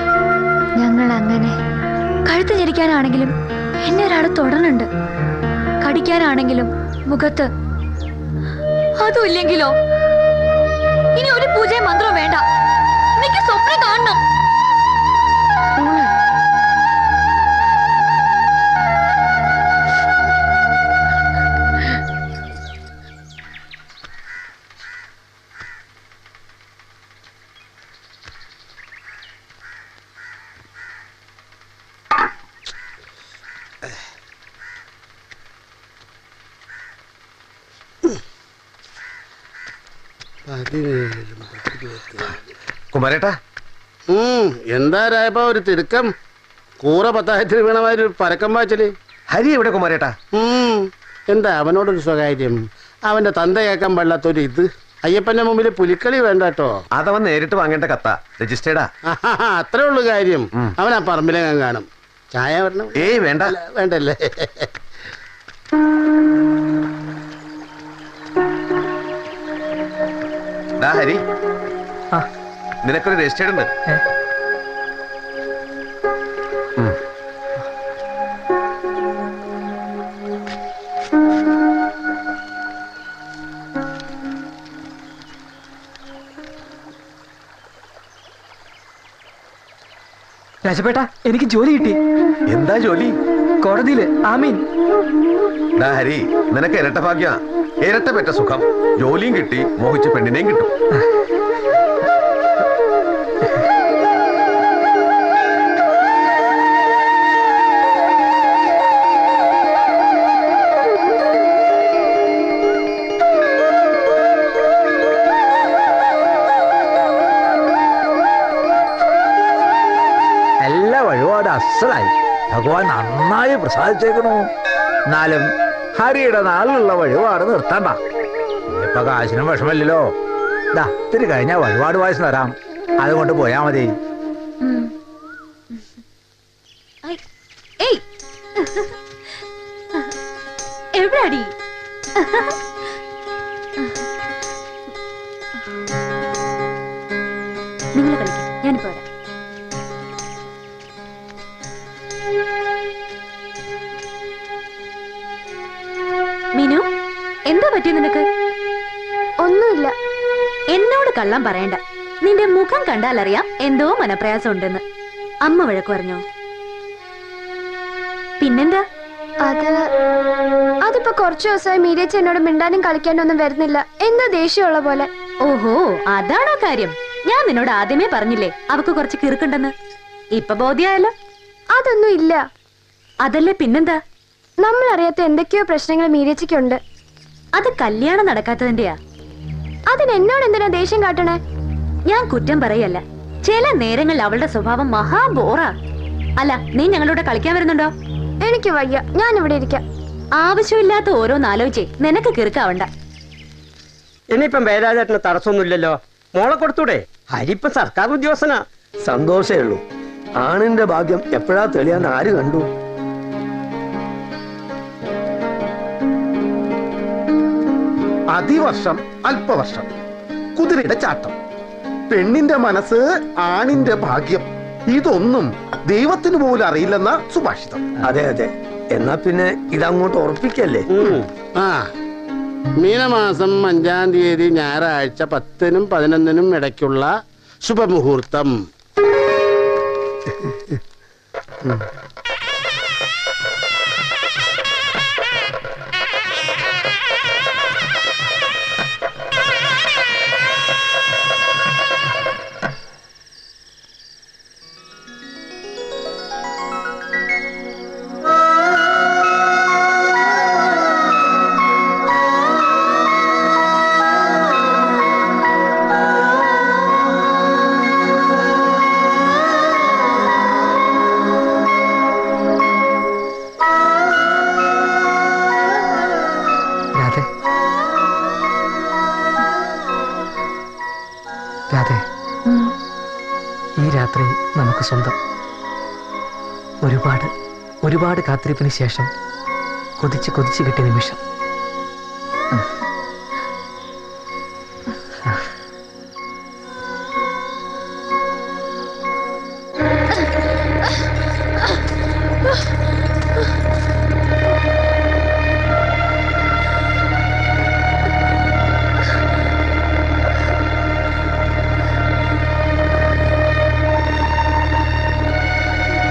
Speaker 17: ഞങ്ങൾ അങ്ങനെ. കഴുത്ത് ഞെരിക്കാനാണെങ്കിലും എന്നെ ഒരാൾ തുടരുന്നുണ്ട്. കടിക്കാനാണെങ്കിലും മുഖത്ത്. അതും ഇല്ലെങ്കിലോ? ഇനി ഒരു പൂജയും മന്ത്രവും വേണ്ട. എനിക്ക് സ്വപ്നം കാണണം.
Speaker 10: കുമാരേട്ടാ,
Speaker 4: എന്താ രായപ്പ ഒരു തിടുക്കം? കൂറ 10,000 വീണമാതിരി ഒരു പരക്കം പാച്ചല്.
Speaker 10: ഹരി എവിടെ കുമാരേട്ടാ?
Speaker 4: എന്താ അവനോടൊരു സ്വകാര്യം? അവന്റെ തന്ത കേൾക്കാൻ പാടില്ലാത്തൊരു ഇത്. അയ്യപ്പന്റെ മുമ്പിൽ പുലിക്കളി വേണ്ട കേട്ടോ.
Speaker 10: അതവൻ നേരിട്ട് വാങ്ങേണ്ട കത്താ, രജിസ്റ്റേർഡാ.
Speaker 4: അത്രേ ഉള്ളു കാര്യം. അവൻ ആ പറമ്പിലെങ്ങാൻ കാണും. ചായ വരണം?
Speaker 10: ഏയ് വേണ്ട.
Speaker 4: വേണ്ടല്ലേ?
Speaker 10: ഹരി, നിനക്കൊരു രജിസ്റ്റേർഡ് ഉണ്ട്.
Speaker 11: രാജപേട്ട എനിക്ക് ജോലി കിട്ടി.
Speaker 10: എന്താ ജോലി?
Speaker 11: കോടതിയില്. ആമീൻ.
Speaker 10: ഹരി, നിനക്ക് ഇരട്ട ഭാഗ്യ, ഇരട്ട പെറ്റ സുഖം. ജോലിയും കിട്ടി, മോഹിച്ച പെണ്ണിനെയും കിട്ടും.
Speaker 19: എല്ലാ വഴിപാട് അസലായി. ഭഗവാൻ നന്നായി പ്രസാദിച്ചേക്കണു. എന്നാലും ഹരിയുടെ നാളിലുള്ള വഴിപാട് നിർത്തണ്ട. ഇപ്പൊ കാശിനും വിഷമല്ലോ. ഇത്തിരി കഴിഞ്ഞാൽ വഴിപാട് വായിച്ചു തരാം. അതുകൊണ്ട് പോയാ മതി.
Speaker 3: എവിടാടി? നിങ്ങൾ കളിക്കും, ഞാനിപ്പോ വരാം. മീനു, എന്താ പറ്റിയ നിനക്ക്?
Speaker 8: ഒന്നുമില്ല.
Speaker 3: എന്നോട് കള്ളം പറയണ്ട. നിന്റെ മുഖം കണ്ടാലറിയാം എന്തോ മനപ്രയാസം ഉണ്ടെന്ന്. അമ്മ വഴക്ക് പറഞ്ഞോ? പിന്നെന്താ?
Speaker 8: അതിപ്പോ കുറച്ചു ദിവസമായി മീരേച്ചി എന്നോട് മിണ്ടാനും കളിക്കാനും ഒന്നും വരുന്നില്ല. എന്താ ദേഷ്യമുള്ള പോലെ.
Speaker 3: ഓഹോ, അതാണോ കാര്യം? ഞാൻ നിന്നോട് ആദ്യമേ പറഞ്ഞില്ലേ അവക്ക് കുറച്ച് കിറുക്കുണ്ടെന്ന്. ഇപ്പൊ ബോധ്യായല്ലോ.
Speaker 8: അതൊന്നും ഇല്ല.
Speaker 3: അതല്ലേ പിന്നെന്താ?
Speaker 8: നമ്മൾ അറിയാത്ത എന്തൊക്കെയോ പ്രശ്നങ്ങൾ മീരേച്ചിക്കുണ്ട്.
Speaker 3: അത് കല്യാണം നടക്കാത്തതിന്റെയാ.
Speaker 8: അതിന് എന്നോട് എന്തിനാ ദേഷ്യം കാട്ടണേ?
Speaker 3: ഞാൻ കുറ്റം പറയല്ല. ചില നേരങ്ങളിൽ അവളുടെ സ്വഭാവം മഹാ ബോറാ. അല്ല, നീ ഞങ്ങളുടെ കളിക്കാൻ വരുന്നുണ്ടോ?
Speaker 8: എനിക്ക് വയ്യ, ഞാൻ ഇവിടെ ഇരിക്കാം.
Speaker 3: ആവശ്യമില്ലാത്ത ഓരോന്നാലോചിച്ചേ നിനക്ക് കിറുക്കാവണ്ട.
Speaker 16: ഇനിയിപ്പം വേലാചേട്ടന് തടസ്സമൊന്നുമില്ലല്ലോ. മോളെ കൊടുത്തൂടെ? ഹരിപ്പ സർക്കാർ ഉദ്യോഗസ്ഥനാ.
Speaker 6: സന്തോഷേ ഉള്ളൂ. ആണിന്റെ ഭാഗ്യം എപ്പോഴാ തെളിയാന്ന് ആര് കണ്ടു?
Speaker 5: അതിവർഷം അല്പവർഷം, കുതിരയുടെ ചാട്ടം, പെണ്ണിന്റെ മനസ്സ് ആണിന്റെ ഭാഗ്യം, ഇതൊന്നും ദൈവത്തിന് പോലും അറിയില്ലെന്ന സുഭാഷിതം.
Speaker 6: അതെ അതെ. എന്നാ പിന്നെ ഇതങ്ങോട്ട് ഉറപ്പിക്കല്ലേ?
Speaker 4: ആ, മീനമാസം 5-ാം തീയതി ഞായറാഴ്ച 10-നും 11-നും ഇടയ്ക്കുള്ള ശുഭമുഹൂർത്തം.
Speaker 11: ഈ രാത്രി നമുക്ക് സ്വന്തം. ഒരുപാട് കാത്തിരിപ്പിന് ശേഷം കൊതിച്ച് കിട്ടിയ നിമിഷം.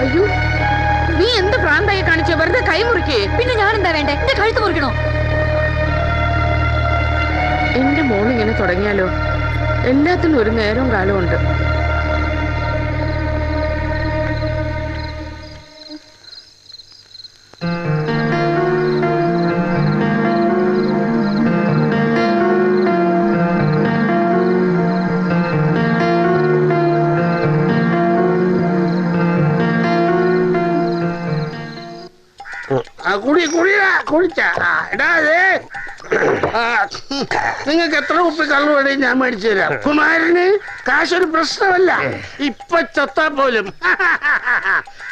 Speaker 2: അയ്യോ, നീ എന്ത് പ്രാന്തായി കാണിച്ച? വെറുതെ കൈ മുറിക്കേ.
Speaker 3: പിന്നെ ഞാൻ എന്താ വേണ്ടേ? എന്റെ കഴുത്ത് മുറിക്കണോ?
Speaker 2: എന്റെ മോളിങ്ങനെ തുടങ്ങിയാലോ? എല്ലാത്തിനും ഒരു നേരവും കാലവും ഉണ്ട്.
Speaker 4: നിങ്ങൾക്ക് എത്ര കുപ്പി കള്ളു വേണേ ഞാൻ മേടിച്ചു തരാം. കുമാരന് കാശൊരു പ്രശ്നമല്ല. ഇപ്പൊ ചത്താ പോലും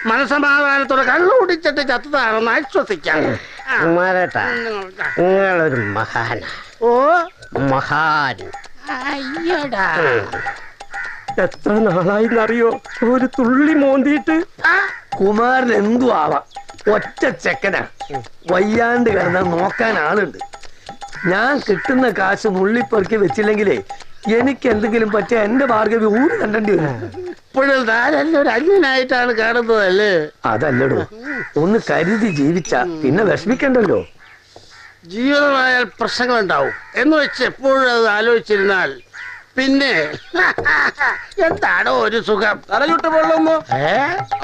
Speaker 4: മനസമാധാനത്തോടെ കള്ളു കുടിച്ചിട്ട് ചത്തതാണെന്ന് ആശ്വസിക്കാം.
Speaker 16: കുമാരേട്ടാ, നിങ്ങളൊരു മഹാന.
Speaker 4: ഓ
Speaker 16: മഹാൻ.
Speaker 4: അയ്യടാ,
Speaker 16: എത്ര നാളായിന്നറിയോ ഒരു തുള്ളി മോന്തിയിട്ട്?
Speaker 6: കുമാരൻ എന്തു ആവാം, ഒറ്റ ചെക്കനാ. വയ്യാണ്ട് കിടന്നാൽ നോക്കാൻ ആളുണ്ട്. ഞാൻ കിട്ടുന്ന കാശ് നുള്ളിപ്പെറുക്കി വെച്ചില്ലെങ്കിലേ എനിക്ക് എന്തെങ്കിലും പറ്റിയ എന്റെ ഭാർഗവി ഊര് കണ്ടേണ്ടി വരും.
Speaker 4: ഇപ്പോഴും താരല്ല ഒരു അന്യനായിട്ടാണ് കാണുന്നതല്ലേ?
Speaker 6: അതല്ലടോ, ഒന്ന് കരുതി ജീവിച്ച പിന്നെ വിഷമിക്കണ്ടല്ലോ.
Speaker 4: ജീവിതമായാൽ പ്രശ്നങ്ങളുണ്ടാവും എന്ന് വെച്ച് എപ്പോഴും അത് ആലോചിച്ചിരുന്നാൽ പിന്നെ എന്താണോ ഒരു സുഖം.
Speaker 15: തലചുട്ട് പൊള്ളുന്നു.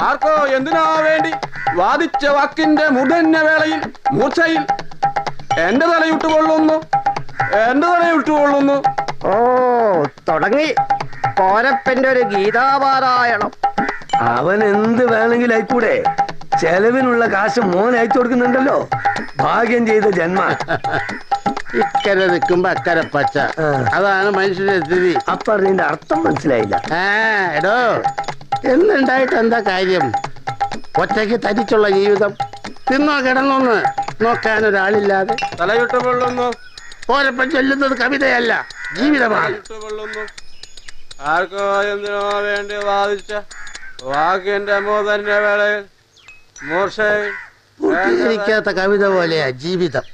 Speaker 15: ആർക്കോ എന്തിനാ വേണ്ടി വാദിച്ച വാക്കിന്റെ മുതന്ന വേളയിൽ മൂർച്ചയിൽ എന്റെ തലയുട്ട് പൊള്ളുന്നു, എന്റെ തലയുട്ട് പൊള്ളുന്നു.
Speaker 16: ഓ തുടങ്ങി കോരപ്പന്റെ ഒരു ഗീതാപാരായണം.
Speaker 6: അവൻ എന്ത് വേണമെങ്കിലും ആയിക്കൂടെ? ചെലവിനുള്ള കാശ് മോൻ അയച്ചു കൊടുക്കുന്നുണ്ടല്ലോ. ഭാഗ്യം ചെയ്ത ജന്മ.
Speaker 4: ഇക്കരെ നിൽക്കുമ്പോ അക്കരെ പച്ച, അതാണ് മനുഷ്യന്റെ സ്ഥിതി.
Speaker 6: അപ്പൊ അതിന്റെ അർത്ഥം മനസ്സിലായില്ല.
Speaker 4: എടോ, എന്നുണ്ടായിട്ട് എന്താ കാര്യം? ഒറ്റയ്ക്ക് തരിച്ചുള്ള ജീവിതം, തിന്നോ കിടന്നോന്ന് നോക്കാനൊരാളില്ലാതെ.
Speaker 15: തലയുട്ട് പൊള്ളുന്നു.
Speaker 4: കോരപ്പൻ ചൊല്ലുന്നത് കവിതയല്ല, ജീവിതമാണ്.
Speaker 15: ആർക്കോ എന്തിനോ വേണ്ടി വാദിച്ച വാക്കിന്റെ മോതന്റെ വേളയിൽ മൂർച്ചയിൽ
Speaker 4: പൂർത്തീകരിക്കാത്ത കവിത പോലെയാ ജീവിതം.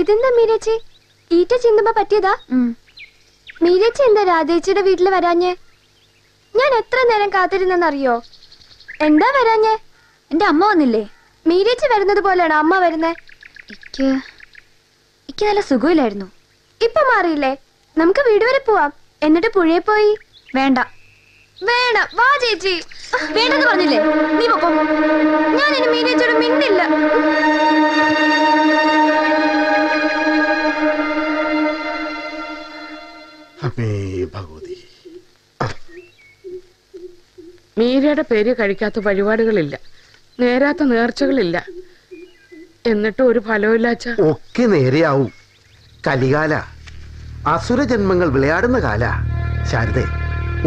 Speaker 8: ഇതെന്താ മീരേച്ചി? ഈറ്റ ചിന്തുമ്പോ പറ്റിയതാ? മീരേച്ചി എന്താ രാധേച്ചിയുടെ വീട്ടില് വരാഞ്ഞേ? ഞാൻ എത്ര നേരം കാത്തിരുന്നെന്നറിയോ? എന്താ വരാഞ്ഞേ?
Speaker 17: എന്റെ അമ്മ വന്നില്ലേ?
Speaker 8: മീരേച്ചി വരുന്നത് പോലെയാണോ അമ്മ വരുന്നേ?
Speaker 17: എനിക്ക് നല്ല സുഖമില്ലായിരുന്നു.
Speaker 8: ഇപ്പൊ മാറിയില്ലേ? നമുക്ക് വീട് വരെ പോവാം, എന്നിട്ട് പുഴയിൽ പോയി.
Speaker 17: വേണ്ട.
Speaker 8: വേണം, വാ ചേച്ചി.
Speaker 17: വേണ്ടെന്ന് പറഞ്ഞില്ലേ? നീ പൊക്കോ.
Speaker 8: ഞാൻ ഇനി മീരേച്ചിയോട് മിണ്ടില്ല.
Speaker 4: ഭഗവതി,
Speaker 2: മീരയുടെ പേര് കഴിക്കാത്ത വഴിപാടുകളില്ല, നേരാത്ത നേർച്ചകളില്ല, എന്നിട്ടും ഒരു ഫലമില്ലാച്ച.
Speaker 4: ഒക്കെ നേരെയാവും. കലികാല, അസുരജന്മങ്ങൾ വിളയാടുന്ന കാല. ശാരദേ,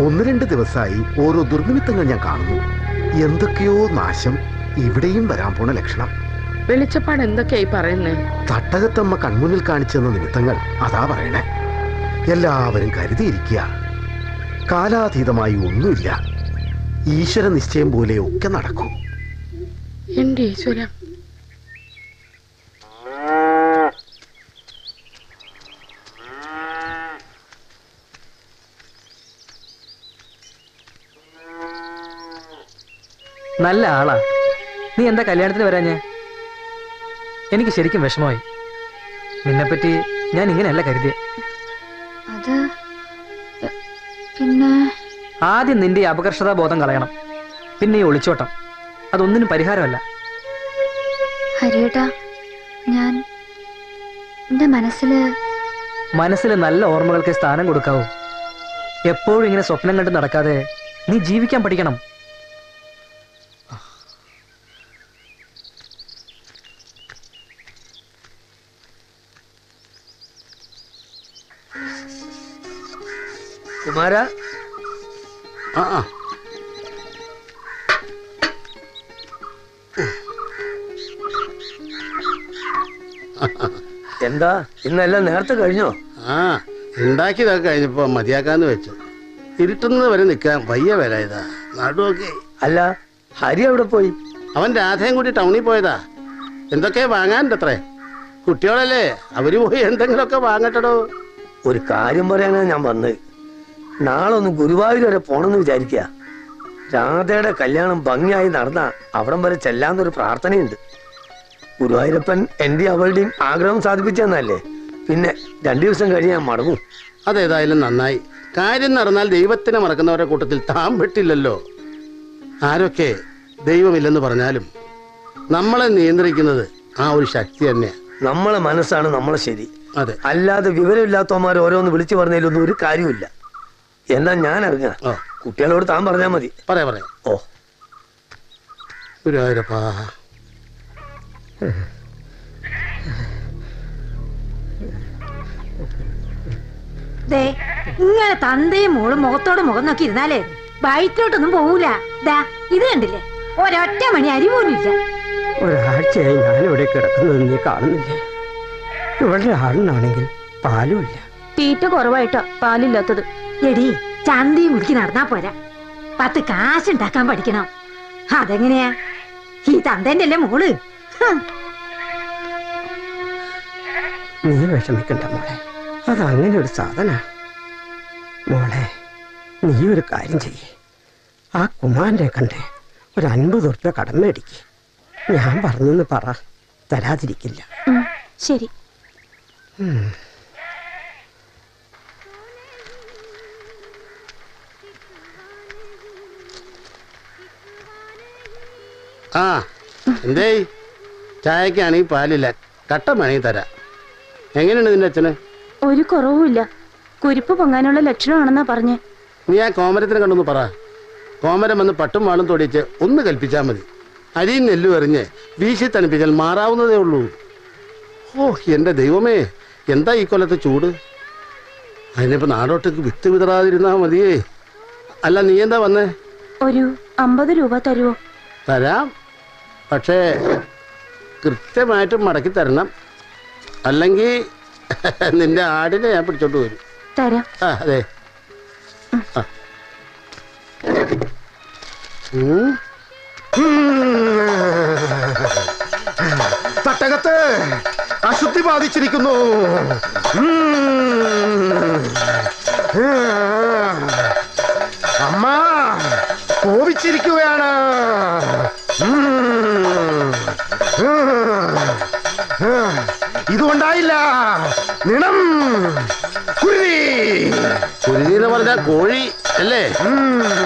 Speaker 4: 1-2 ദിവസമായി ഓരോ ദുർനിമിത്തങ്ങൾ ഞാൻ കാണുന്നു. എന്തൊക്കെയോ നാശം ഇവിടെയും വരാൻ പോണ ലക്ഷണം.
Speaker 2: വെളിച്ചപ്പാട് എന്തൊക്കെയായി പറയുന്നേ?
Speaker 4: തട്ടകത്തമ്മ കൺമുന്നിൽ കാണിച്ചെന്ന നിമിത്തങ്ങൾ അതാ പറയണേ. എല്ലാവരും കരുതിയിരിക്കുക. കാലാതീതമായി ഒന്നുമില്ല. ഈശ്വര നിശ്ചയം പോലെ ഒക്കെ നടക്കും.
Speaker 2: എന്റെ ഈശ്വര.
Speaker 11: നല്ല ആളാ. നീ എന്താ കല്യാണത്തിന് വരാഞ്ഞേ? എനിക്ക് ശരിക്കും വിഷമമായി. നിന്നെപ്പറ്റി ഞാൻ ഇങ്ങനെയല്ല കരുതിയേ.
Speaker 17: അത് പിന്നെ
Speaker 11: ആദ്യം നിന്റെ ഈ അപകർഷതാ ബോധം കളയണം. പിന്നെ ഈ ഒളിച്ചോട്ടം, അതൊന്നിനും പരിഹാരമല്ല.
Speaker 17: ഹരിയേട്ടാ, ഞാൻ എന്റെ
Speaker 11: മനസ്സിൽ നല്ല ഓർമ്മകൾക്ക് സ്ഥാനം കൊടുക്കാവൂ. എപ്പോഴും ഇങ്ങനെ സ്വപ്നം കണ്ട് നടക്കാതെ നീ ജീവിക്കാൻ പഠിക്കണം.
Speaker 6: കുമാര, എന്താ ഇന്നെല്ലാം നേരത്തെ കഴിഞ്ഞോ?
Speaker 4: ഉണ്ടാക്കിയതൊക്കെ കഴിഞ്ഞപ്പോ മതിയാക്കാന്ന് വെച്ചു. ഇരുട്ടുന്നത് വരെ നിൽക്കാൻ വയ്യ വരായതാ. നടുവൊക്കെ.
Speaker 6: അല്ല, ഹരി എവിടെ പോയി?
Speaker 4: അവൻ രാധയും കൂടി ടൗണിൽ പോയതാ. എന്തൊക്കെ വാങ്ങാനുണ്ടത്രേ. കുട്ടികളല്ലേ, അവര് പോയി എന്തെങ്കിലുമൊക്കെ വാങ്ങട്ടടോ.
Speaker 6: ഒരു കാര്യം പറയാനാണ് ഞാൻ വന്നത്. നാളെ ഒന്ന് ഗുരുവായൂർ വരെ പോണെന്ന് വിചാരിക്കുക. രാധയുടെ കല്യാണം ഭംഗിയായി നടന്ന അവിടം വരെ ചെല്ലാന്നൊരു പ്രാർത്ഥനയുണ്ട്. ഗുരുവായൂരപ്പൻ എന്റെ അവളുടെയും ആഗ്രഹം സാധിപ്പിച്ചെന്നല്ലേ. പിന്നെ 2 ദിവസം കഴിഞ്ഞ് ഞാൻ മടങ്ങും.
Speaker 4: അതേതായാലും നന്നായി. കാര്യം നടന്നാൽ ദൈവത്തിനെ മറക്കുന്നവരുടെ കൂട്ടത്തിൽ താൻ പെട്ടില്ലല്ലോ. ആരൊക്കെ ദൈവമില്ലെന്ന് പറഞ്ഞാലും നമ്മളെ നിയന്ത്രിക്കുന്നത് ആ ഒരു ശക്തി തന്നെയാണ്.
Speaker 6: നമ്മളെ മനസ്സാണ് നമ്മളെ ശരി.
Speaker 4: അതെ,
Speaker 6: അല്ലാതെ വിവരമില്ലാത്തവന്മാർ ഓരോന്ന് വിളിച്ചു പറഞ്ഞതിലൊന്നും ഒരു കാര്യമില്ല. എന്നാ ഞാൻ ഇറങ്ങാം. കുട്ടികളോട് താൻ പറഞ്ഞാൽ മതി.
Speaker 4: പറയാ. ഓ ഗുരുവായൂരപ്പാ.
Speaker 7: ഇങ്ങനെ തന്തയും മോളും മുഖത്തോട് മുഖം നോക്കി ഇരുന്നാലേ വയറ്റിലോട്ടൊന്നും പോവൂല. ഇത് കണ്ടില്ലേ, ഒരൊറ്റ മണി അരി പോലും ഇല്ല.
Speaker 16: ഒരാഴ്ചയായി ഞാനിവിടെ കിടക്കുന്നത് നീ കാണുന്നില്ലേ? ഇവിടെ ആളിനാണെങ്കിൽ പാലുമില്ല.
Speaker 3: തീറ്റ കുറവായിട്ടാ പാലില്ലാത്തത്.
Speaker 7: എടി, ചന്തയും മുറുക്കി നടന്നാ പോരാ. 10 കാശുണ്ടാക്കാൻ പഠിക്കണം. അതെങ്ങനെയാ? ഈ തന്തേന്റെ അല്ലേ മോള്?
Speaker 16: നീ വിഷമിക്കണ്ട മോളെ, അതങ്ങനെ ഒരു സാധന. മോളെ, നീ ഒരു കാര്യം ചെയ്യേ, ആ കുമാരനെ കണ്ട് ഒരു 50 ഉറുപ്പ്യ കടം മേടിക്ക്. ഞാൻ പറഞ്ഞെന്ന് പറ, തരാതിരിക്കില്ല.
Speaker 3: ശരി.
Speaker 4: ആ എന്തേ ചായക്കാണെങ്കിൽ പാലില്ല, കട്ട വേണമെങ്കിൽ തരാം. എങ്ങനെയുണ്ട് നിന്റെ അച്ഛന്?
Speaker 3: ഒരു കുറവുമില്ല. കുരിപ്പ് പൊങ്ങാനുള്ള ലക്ഷണമാണെന്നാ പറഞ്ഞേ.
Speaker 4: നീ ആ കോമരത്തിനെ കണ്ടൊന്ന് പറ. കോമരം വന്ന് പട്ടും വാളും തൊടിച്ച് ഒന്ന് കൽപ്പിച്ചാൽ മതി. അരിയും നെല്ലും എറിഞ്ഞ് വീശി തണുപ്പിച്ചാൽ മാറാവുന്നതേ ഉള്ളൂ. ഓ എൻ്റെ ദൈവമേ, എന്താ ഈ കൊല്ലത്തെ ചൂട്! അതിനിപ്പോൾ നാടോട്ടേക്ക് വിത്ത് വിതറാതിരുന്നാ മതിയേ. അല്ല, നീ എന്താ വന്നേ?
Speaker 3: ഒരു 50 രൂപ തരുമോ?
Speaker 4: തരാം, പക്ഷേ കൃത്യമായിട്ട് മടക്കി തരണം. അല്ലെങ്കിൽ നിന്റെ ആടിനെ ഞാൻ പിടിച്ചോണ്ട് വരും.
Speaker 3: തരാം.
Speaker 4: ആ അതെ.
Speaker 20: തട്ടകത്ത് അശുദ്ധി ബാധിച്ചിരിക്കുന്നു. അമ്മ കോപിച്ചിരിക്കുകയാണ്. ഇതുകൊണ്ടായില്ല, നിണം കുരുതി.
Speaker 4: കുരുതി എന്ന് പറഞ്ഞാൽ കോഴി അല്ലേ?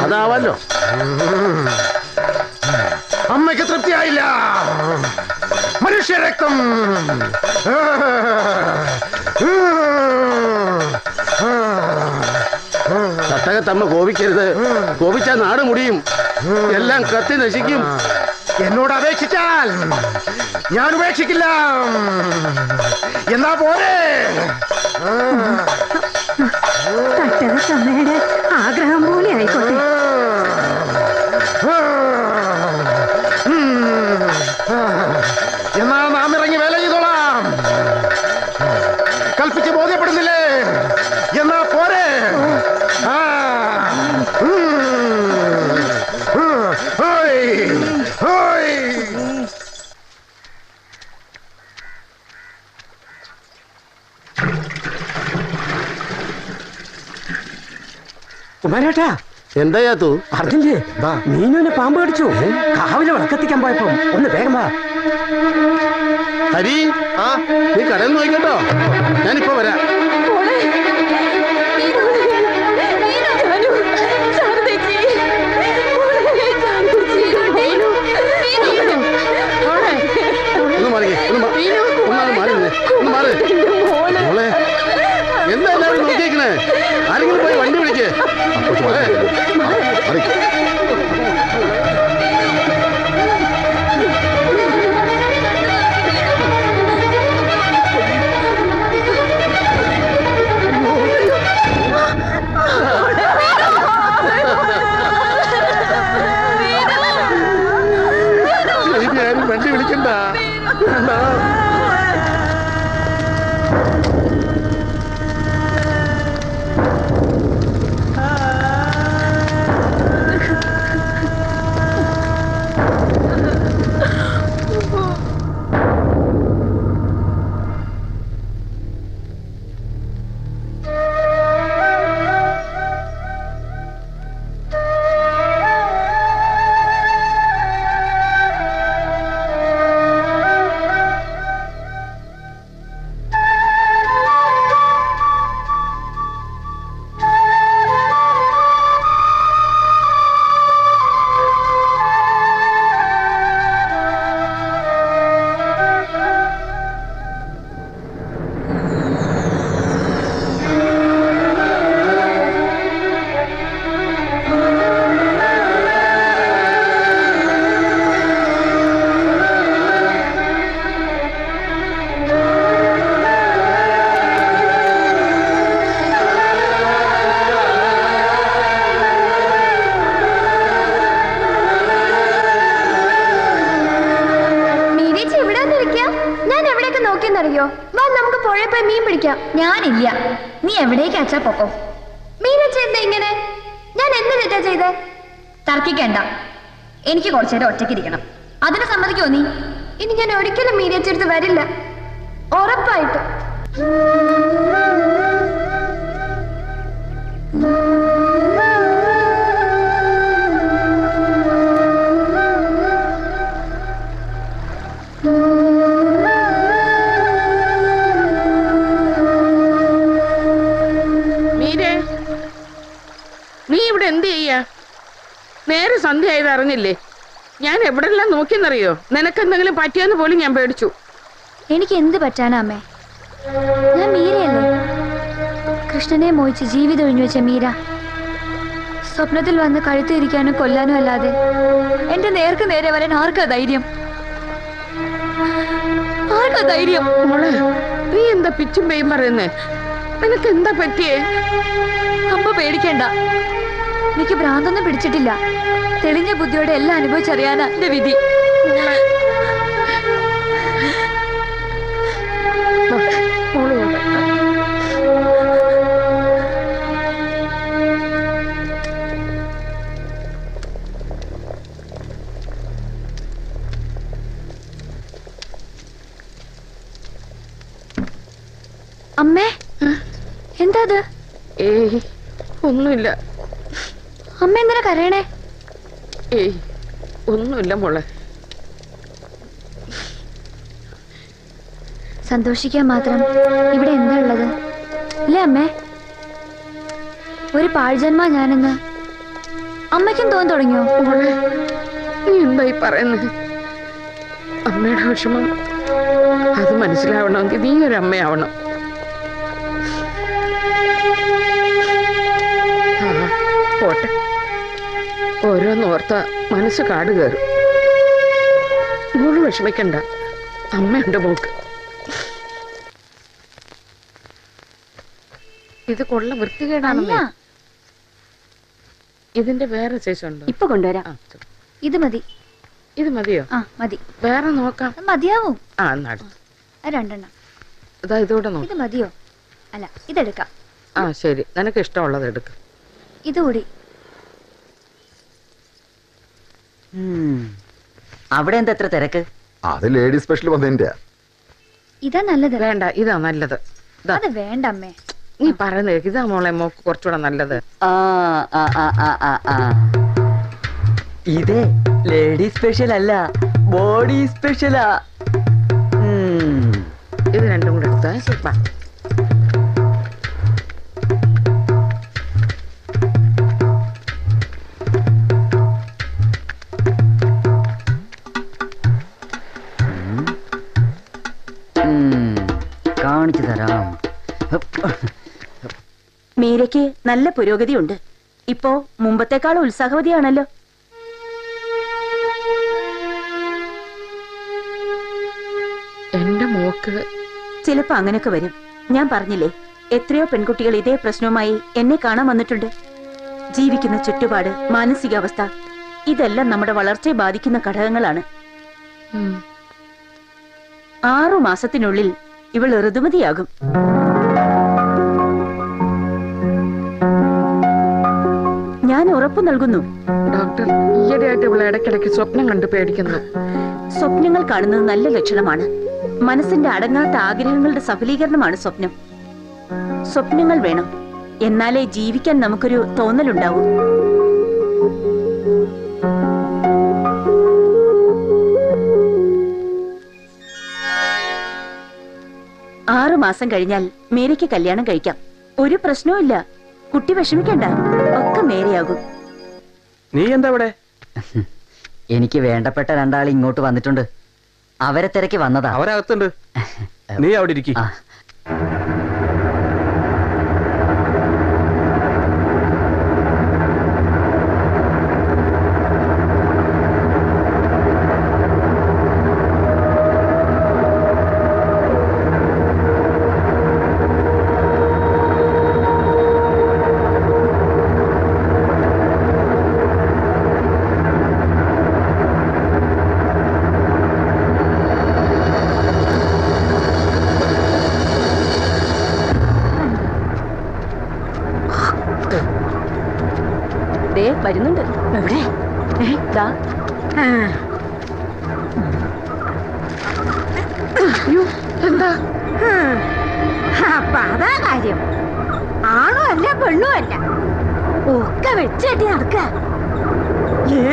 Speaker 4: അതാവല്ലോ.
Speaker 20: അമ്മയ്ക്ക് തൃപ്തിയായില്ല. മനുഷ്യരക്തം.
Speaker 4: തട്ടകത്തമ്മ കോപിക്കരുത്. കോപിച്ചാൽ നാട് മുടിയും, എല്ലാം കത്തി നശിക്കും.
Speaker 20: എന്നോട് അപേക്ഷിച്ചാൽ ഞാൻ ഉപേക്ഷിക്കില്ല. എന്നാ പോരെ.
Speaker 7: തട്ടകത്തമ്മയുടെ ആഗ്രഹം പോലെ ആയിക്കോട്ടെ.
Speaker 20: എന്നാ നാം ഇറങ്ങി വേല ചെയ്തോളാം. കൽപ്പിച്ച് ബോധ്യപ്പെടുന്നില്ലേ? എന്നാ പോരെ.
Speaker 16: കുമാരേട്ടാ,
Speaker 4: എന്താ തൂ?
Speaker 16: അറിഞ്ഞില്ലേ, മീനുവിനെ പാമ്പ് കടിച്ചു. കാവിലെ വിളക്കെത്തിക്കാൻ പോയപ്പോ ഒന്ന് വേഗം വാ.
Speaker 4: ഹരി, നീ കടയിൽ നോക്കിട്ടോ, ഞാനിപ്പോ വരാം. എന്താ എല്ലാവരും നോക്കിയേക്കണേ? ആരെങ്കിലും പോയി വണ്ടി വിളിക്കേ. ആരും വണ്ടി വിളിക്കണ്ട.
Speaker 8: ഞാനില്ല, നീ എവിടേക്ക് അച്ഛാ പൊക്കോ. മീനച്ച എന്താ ഇങ്ങനെ? ഞാൻ എന്ത് തെറ്റാ ചെയ്തേ?
Speaker 17: തർക്കിക്കേണ്ട. എനിക്ക് കുറച്ചു നേരം ഒറ്റയ്ക്കിരിക്കണം. അതിന് സമ്മതിക്കോ നീ?
Speaker 8: ഇനി ഞാൻ ഒരിക്കലും മീരച്ചെടുത്ത് വരില്ല, ഉറപ്പായിട്ട്.
Speaker 2: മീരേ, നീ ഇവിടെ എന്ത് ചെയ്യാ? നേരെ സന്ധ്യ ആയത് അറിഞ്ഞില്ലേ? ഞാൻ എവിടെല്ലാം നോക്കിയെന്നറിയോ? നിനക്കെന്തെങ്കിലും പറ്റിയെന്ന് പോലും ഞാൻ പേടിച്ചു.
Speaker 17: എനിക്ക് എന്ത് പറ്റാനാ അമ്മേ? ഞാൻ മീരയല്ലേ, കൃഷ്ണനെ മോഹിച്ച് ജീവിതം ഒഴിഞ്ഞു വെച്ച മീര. സ്വപ്നത്തിൽ വന്ന് കഴുത്തിരിക്കാനും കൊല്ലാനും അല്ലാതെ എന്റെ നേർക്ക് നേരെ വരാൻ ആർക്കാ ധൈര്യം? ആർക്കാ ധൈര്യം?
Speaker 2: മോളെ, നീ എന്താ പിച്ചും പേയും പറയുന്നേ? നിനക്ക് എന്താ പറ്റിയേ?
Speaker 17: അമ്മ പേടിക്കണ്ട, എനിക്ക് ഭ്രാന്തൊന്നും പിടിച്ചിട്ടില്ല. തെളിഞ്ഞ ബുദ്ധിയോടെ എല്ലാം അനുഭവിച്ചറിയാനാ എന്റെ വിധി. അമ്മേ, എന്താ അത്?
Speaker 2: ഏയ്, ഒന്നുമില്ല.
Speaker 17: അമ്മ എന്തിനാ കരയണേ?
Speaker 2: ഏയ്, ഒന്നുമില്ല മോളെ.
Speaker 17: സന്തോഷിക്കാൻ മാത്രം ഇവിടെ എന്താ ഉള്ളത് അല്ലേ അമ്മേ? ഒരു പാഴ്ജന്മ ഞാനെന്ന് അമ്മയ്ക്കും തോന്നി തുടങ്ങിയോ?
Speaker 2: മോളെ, നീ എന്തായി പറയുന്നത്? അമ്മയുടെ വിഷമം അത് മനസ്സിലാവണമെങ്കിൽ നീ ഒരു അമ്മയാവണം. പോട്ടെ, ഓരോന്നോർത്ത മനസ്സ് കാട് കയറും. മോള് വിഷമിക്കണ്ട, അമ്മയുണ്ട് മോക്ക്. ഇത് കൊള്ള വൃത്തികേടാണെന്ന്. ഇതിന്റെ വേറെ ശേഷമുണ്ടോ?
Speaker 17: ഇപ്പൊ കൊണ്ടുവരാം. ഇത് മതി.
Speaker 2: ഇത് മതിയോ?
Speaker 17: ആ മതി.
Speaker 2: വേറെ നോക്കാം.
Speaker 17: മതിയാവും.
Speaker 2: ആ, നട
Speaker 17: രണ്ടെണ്ണം.
Speaker 2: ഇതാ ഇതോടെ നോക്കാം.
Speaker 17: ഇത് മതിയോ? അല്ല, ഇതെടുക്കാം.
Speaker 2: ആ ശരി, നിനക്ക് ഇഷ്ടമുള്ളത് എടുക്കാം.
Speaker 17: ഇതുകൂടി.
Speaker 13: അവിടെ എന്താ എത്ര തിരക്ക്?
Speaker 5: അത് ലേഡി സ്പെഷ്യൽ വന്നതിന്റെ.
Speaker 17: ഇതാ നല്ലത്.
Speaker 2: വേണ്ട, ഇതാ നല്ലത്.
Speaker 17: അത് വേണ്ട അമ്മേ.
Speaker 2: നീ പറയുന്നത് ഇതാ മോളെ മോക്ക് കുറച്ചുകൂടെ നല്ലത്.
Speaker 11: ഇത് ലേഡി സ്പെഷ്യൽ അല്ല, ബോഡി സ്പെഷ്യലാ.
Speaker 2: ഇത് രണ്ടും കൂടെ എടുത്താ.
Speaker 13: കാണിച്ചു തരാം.
Speaker 3: മീരയ്ക്ക് നല്ല പുരോഗതിയുണ്ട്. ഇപ്പോ മുമ്പത്തെക്കാളും ഉത്സാഹവതിയാണല്ലോ.
Speaker 2: എന്റെ മോക്ക്
Speaker 3: ചിലപ്പോ അങ്ങനെയൊക്കെ വരും. ഞാൻ പറഞ്ഞില്ലേ, എത്രയോ പെൺകുട്ടികൾ ഇതേ പ്രശ്നവുമായി എന്നെ കാണാൻ വന്നിട്ടുണ്ട്. ജീവിക്കുന്ന ചുറ്റുപാട്, മാനസികാവസ്ഥ, ഇതെല്ലാം നമ്മുടെ വളർച്ചയെ ബാധിക്കുന്ന ഘടകങ്ങളാണ്. 6 മാസത്തിനുള്ളിൽ ഇവൾ ഋതുമതിയാകും. ഞാൻ ഉറപ്പു നൽകുന്നു.
Speaker 2: ഡോക്ടർ, ഈയിടെയായിട്ട് ഇവളെ ഇടയ്ക്കിടയ്ക്ക് സ്വപ്നം കണ്ട് പേടിക്കുന്നു.
Speaker 3: സ്വപ്നങ്ങൾ കാണുന്നത് നല്ല ലക്ഷണമാണ്. മനസ്സിന്റെ അടങ്ങാത്ത ആഗ്രഹങ്ങളുടെ സഫലീകരണമാണ് സ്വപ്നം. സ്വപ്നങ്ങൾ വേണം, എന്നാലേ ജീവിക്കാൻ നമുക്കൊരു തോന്നലുണ്ടാവൂ. ആറ് മാസം കഴിഞ്ഞാൽ മേരിക്ക് കല്യാണം കഴിക്കാം. ഒരു പ്രശ്നവുമില്ല. കുട്ടി വിഷമിക്കണ്ട, ഒക്കെ നേരെയാകും.
Speaker 15: നീ എന്താ ഇവിടെ?
Speaker 13: എനിക്ക് വേണ്ടപ്പെട്ട രണ്ടാൾ ഇങ്ങോട്ട് വന്നിട്ടുണ്ട്. അവരെ തിരക്കി വന്നതാ.
Speaker 15: അവരകത്തുണ്ട്, നീ അവിടെ ഇരിക്കും.
Speaker 3: വരുന്നുണ്ട്. എവിടെ? ദാ.
Speaker 2: എന്താ?
Speaker 7: അപ്പൊ അതാ കാര്യം. ആണും അല്ല പെണ്ണും അല്ല, ഒക്കെ വെച്ചേട്ടി നടക്ക.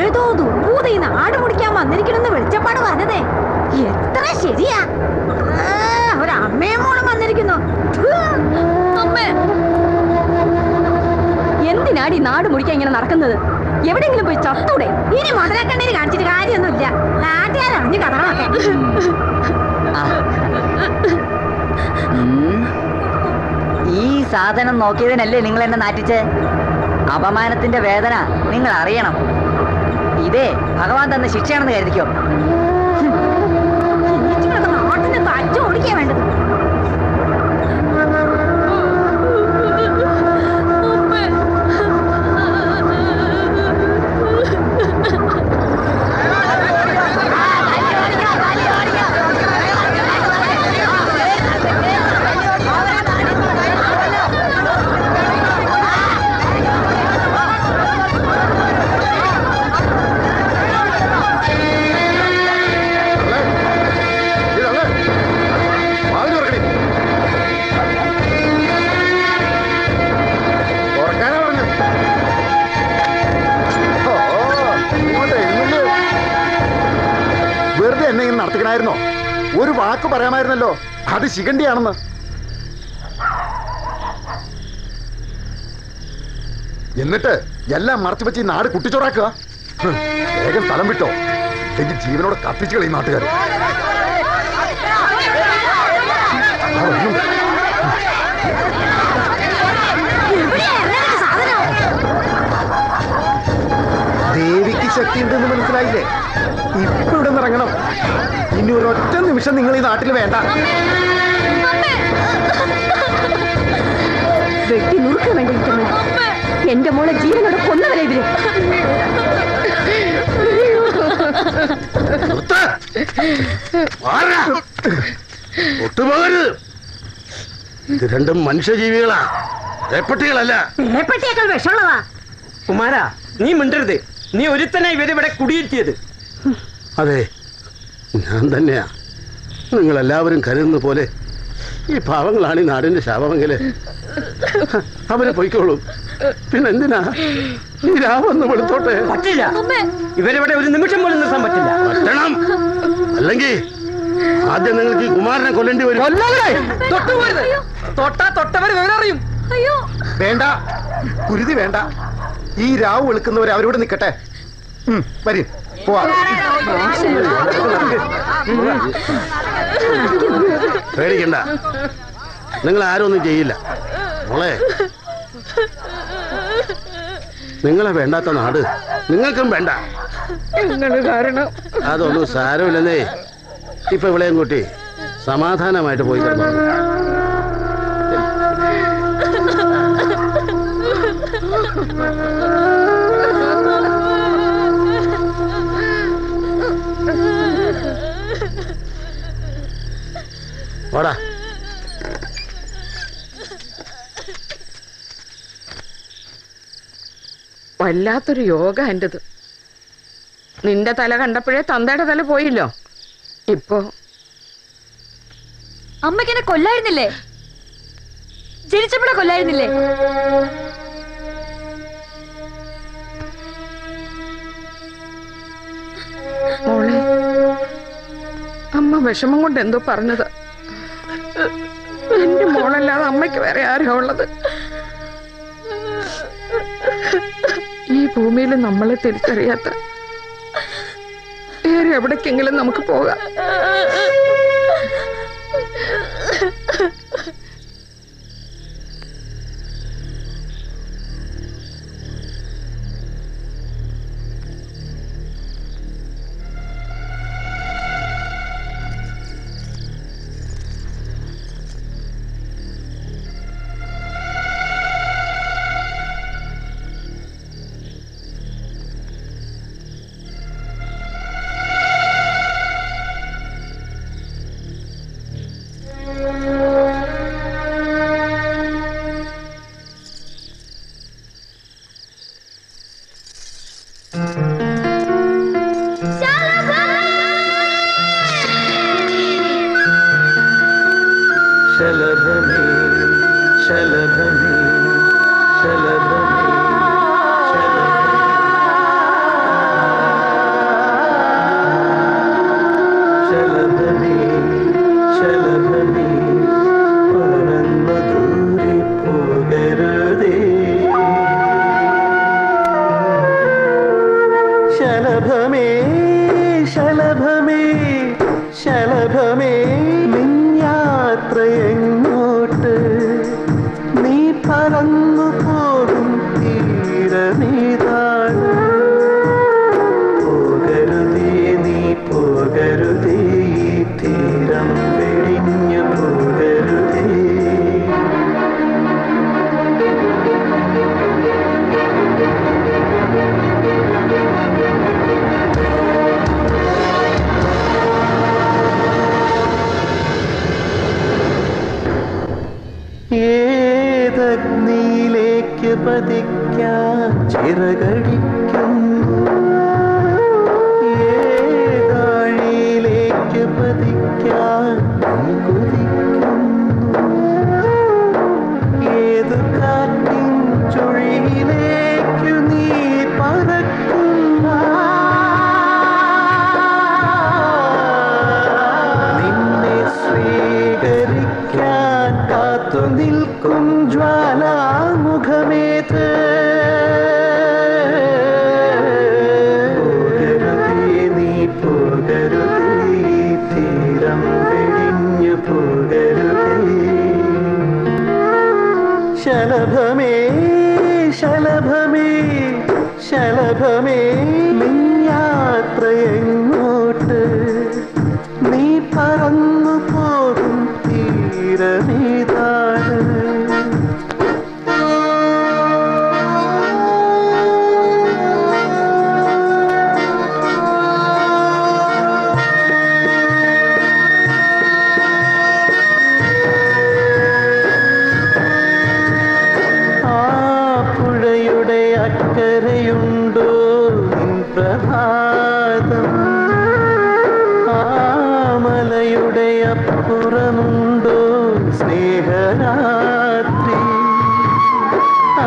Speaker 7: ഏതോ ദുർബൂതി നാട് മുടിക്കാൻ വന്നിരിക്കണമെന്ന് വെളിച്ചപ്പാട് പറഞ്ഞതേ എത്ര ശരിയാ. ഒരമ്മയും മോളും വന്നിരിക്കുന്നു.
Speaker 3: എന്തിനാടി നാട് മുടിക്കാൻ ഇങ്ങനെ നടക്കുന്നത്? എവിടെയെങ്കിലും പോയി ചത്തൂടെ?
Speaker 7: ഇനി മുതലക്കണ്ണീര് കാണിച്ചിട്ട് കാര്യമൊന്നുമില്ല. നാട്ടുകാരറിഞ്ഞു കഥകളൊക്കെ.
Speaker 13: ഈ സാധനം നോക്കിയതിനല്ലേ നിങ്ങൾ എന്നെ നാറ്റിച്ച്? അപമാനത്തിന്റെ വേദന നിങ്ങൾ അറിയണം. ഇതേ ഭഗവാൻ തന്ന ശിക്ഷയാണെന്ന് കരുതിക്കോ.
Speaker 7: നാട്ടിന് തച്ചു ഓടിക്കാ വേണ്ടത്.
Speaker 5: നടത്തിക്കണായിരുന്നോ? ഒരു വാക്ക് പറയാമായിരുന്നല്ലോ അത് ശിഖണ്ഡിയാണെന്ന്. എന്നിട്ട് എല്ലാം മറച്ചു വെച്ച് ഈ നാട് കുട്ടിച്ചോറാക്കുക. വേഗം സ്ഥലം വിട്ടോ, എങ്കിൽ ജീവനോട് കത്തിച്ചു കളയും നാട്ടുകാർ.
Speaker 20: ദേവിക്ക് ശക്തി ഉണ്ടെന്ന് മനസ്സിലായില്ലേ? ഇപ്പൊ ഇവിടെ നിന്ന് ഇറങ്ങണം. ഇനി ഒരൊറ്റ നിമിഷം നിങ്ങൾ ഈ നാട്ടിൽ വേണ്ട.
Speaker 3: വെട്ടി നുറുക്കാൻ വേണ്ടിയിരിക്കുന്നു. എന്റെ മോളെ ജീവനോട് കൊന്നവരെ ഇവര്.
Speaker 4: ഒട്ടുപോകരുത്. ഇത് രണ്ടും മനുഷ്യജീവികളാ, പേപ്പട്ടികളല്ല.
Speaker 7: പേപ്പട്ടിയേക്കാൾ വിഷമുള്ളതാ.
Speaker 16: കുമാരാ, നീ മിണ്ടരുത്. നീ ഒരുത്തനെ ഇവരിവിടെ കുടിയിരുത്തിയത്.
Speaker 4: അതെ, ഞാൻ തന്നെയാ. നിങ്ങളെല്ലാവരും കരുതുന്ന പോലെ ഈ പാവങ്ങളാണ് ഈ നാടിന്റെ ശാപമെങ്കില് അവരെ പൊയ്ക്കോളും. പിന്നെന്തിനാ ഈ രാവൊന്ന് വെളുത്തോട്ടെ?
Speaker 16: പറ്റില്ല. ഇവരിവിടെ ഒരു നിമിഷം പോലും നിർത്താൻ പറ്റില്ല.
Speaker 4: പറ്റണം. അല്ലെങ്കിൽ ആദ്യം നിങ്ങൾക്ക് ഈ കുമാരനെ കൊല്ലേണ്ടി വരും.
Speaker 16: തൊട്ടവർ വിവരറിയും.
Speaker 20: വേണ്ട, കുരുതി വേണ്ട. ഈ രാവ് വെളുക്കുന്നവരെ അവരോട് നിൽക്കട്ടെ. വരും, പോവാ.
Speaker 4: പേടിക്കണ്ട, നിങ്ങൾ ആരും ഒന്നും ചെയ്യില്ല. മോളെ, നിങ്ങളെ വേണ്ടാത്ത നാട് നിങ്ങൾക്കും വേണ്ട.
Speaker 2: കാരണം
Speaker 4: അതൊന്നും സാരമില്ലെന്നേ. ഇപ്പൊ ഇവിടെയും കൂട്ടി സമാധാനമായിട്ട് പോയി കിടന്നു. ഓടാ.
Speaker 2: വല്ലാത്തൊരു യോഗ എന്റേത്. നിന്റെ തല കണ്ടപ്പോഴേ തന്തയുടെ തല പോയില്ലോ. ഇപ്പോ
Speaker 17: അമ്മയ്ക്കെന്നെ കൊല്ലായിരുന്നില്ലേ? ജനിച്ചപ്പോഴേ കൊല്ലായിരുന്നില്ലേ?
Speaker 2: മോളെ, അമ്മ വിഷമം കൊണ്ട് എന്തോ പറഞ്ഞത്. എന്റെ മോളല്ലാതെ അമ്മയ്ക്ക് വേറെ ആരാ ഉള്ളത്? ഈ ഭൂമിയിൽ നമ്മളെ തിരിച്ചറിയാത്ത വേറെ എവിടേക്കെങ്കിലും നമുക്ക് പോകാം.
Speaker 1: ശലഭമേ ശലഭമേ ശലഭമേ ശലഭമേ ശലഭമേ പറന്നു ദൂരെ പോകരുതേ ശലഭമേ ശലഭമേ ശലഭമേ നിൻ യാത്രയെങ്ങോട്ട് നീ പറന്നു പോകും തീരമേതാണ് പോകരുതേ നീ പോകരുതേ ഈ തീരം വെടിഞ്ഞു പോകരുതേ ഏതഗ്നിയിലേക്ക് പതിക്കാൻ ചിറകടിക്കുന്നു ഏതാഴിയിലേക്ക് പതിക്കാൻ കുതിക്കുന്നു ഏതു കാറ്റിൻ ചുഴിയിലേക്കു നീ പറക്കുന്നു നിന്നെ സ്വീകരിക്കാൻ കാത്തു നിൽക്കും ജ്വാലാമുഖമേത് പോകരുതേ നീ പോകരുതേ ഈ തീരം വെടിഞ്ഞു പോകരുതേ ശലഭമേ ശലഭമേ ശലഭമേ നിൻ യാത്രയെങ്ങോട്ട് നീ പറന്നു പോകും തീരമേതാണ് ആ പുഴയുടെ അക്കരയുണ്ടോ നിൻ പ്രഭാതം ആ മലയുടെ അപ്പുറമുണ്ടോ സ്നേഹരാത്രി ആ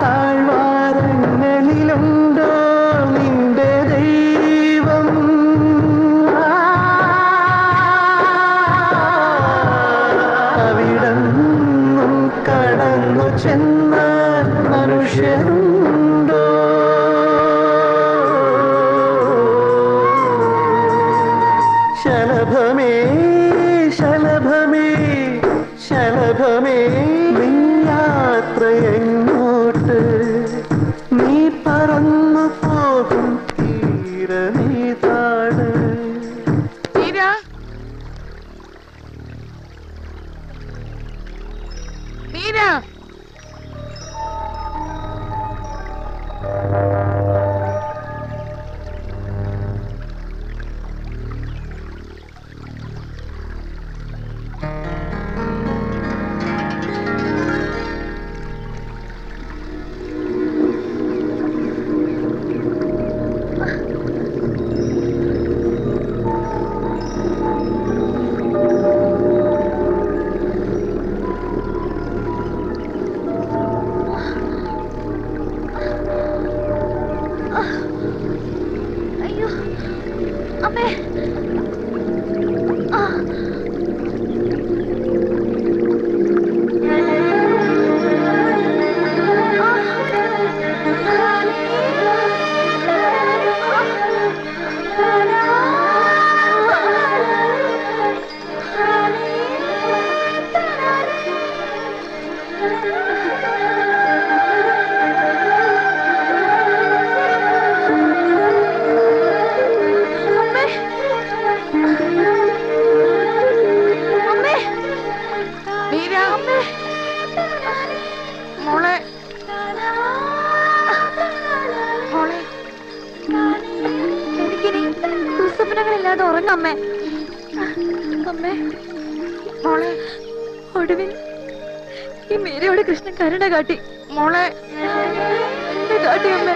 Speaker 1: താഴ്വാരങ്ങളിലുണ്ടോ നിന്റെ ദൈവം അവിടന്നും കടന്നു ചെന്നാൽ മനുഷ്യരുണ്ടോ ശലഭമേ ശലഭമേ ശലഭമേ നിൻ യാത്രയെങ്ങോട്ട് നീ പറന്നു പോകും തീരമേതാണ്
Speaker 2: മീര മീര
Speaker 17: അയ്യോ അമ്മേ ആ.
Speaker 2: മീര മോളെ മോളെ
Speaker 17: എനിക്കിനി ദുസ്വപ്നങ്ങളില്ലാതെ ഉറങ്ങമ്മേ അമ്മേ
Speaker 2: മോളെ
Speaker 17: ഒടുവിൽ ഈ മീരയോട് കൃഷ്ണൻ കരുണ കാട്ടി
Speaker 2: മോളെ
Speaker 17: എന്ത് കാട്ടി അമ്മേ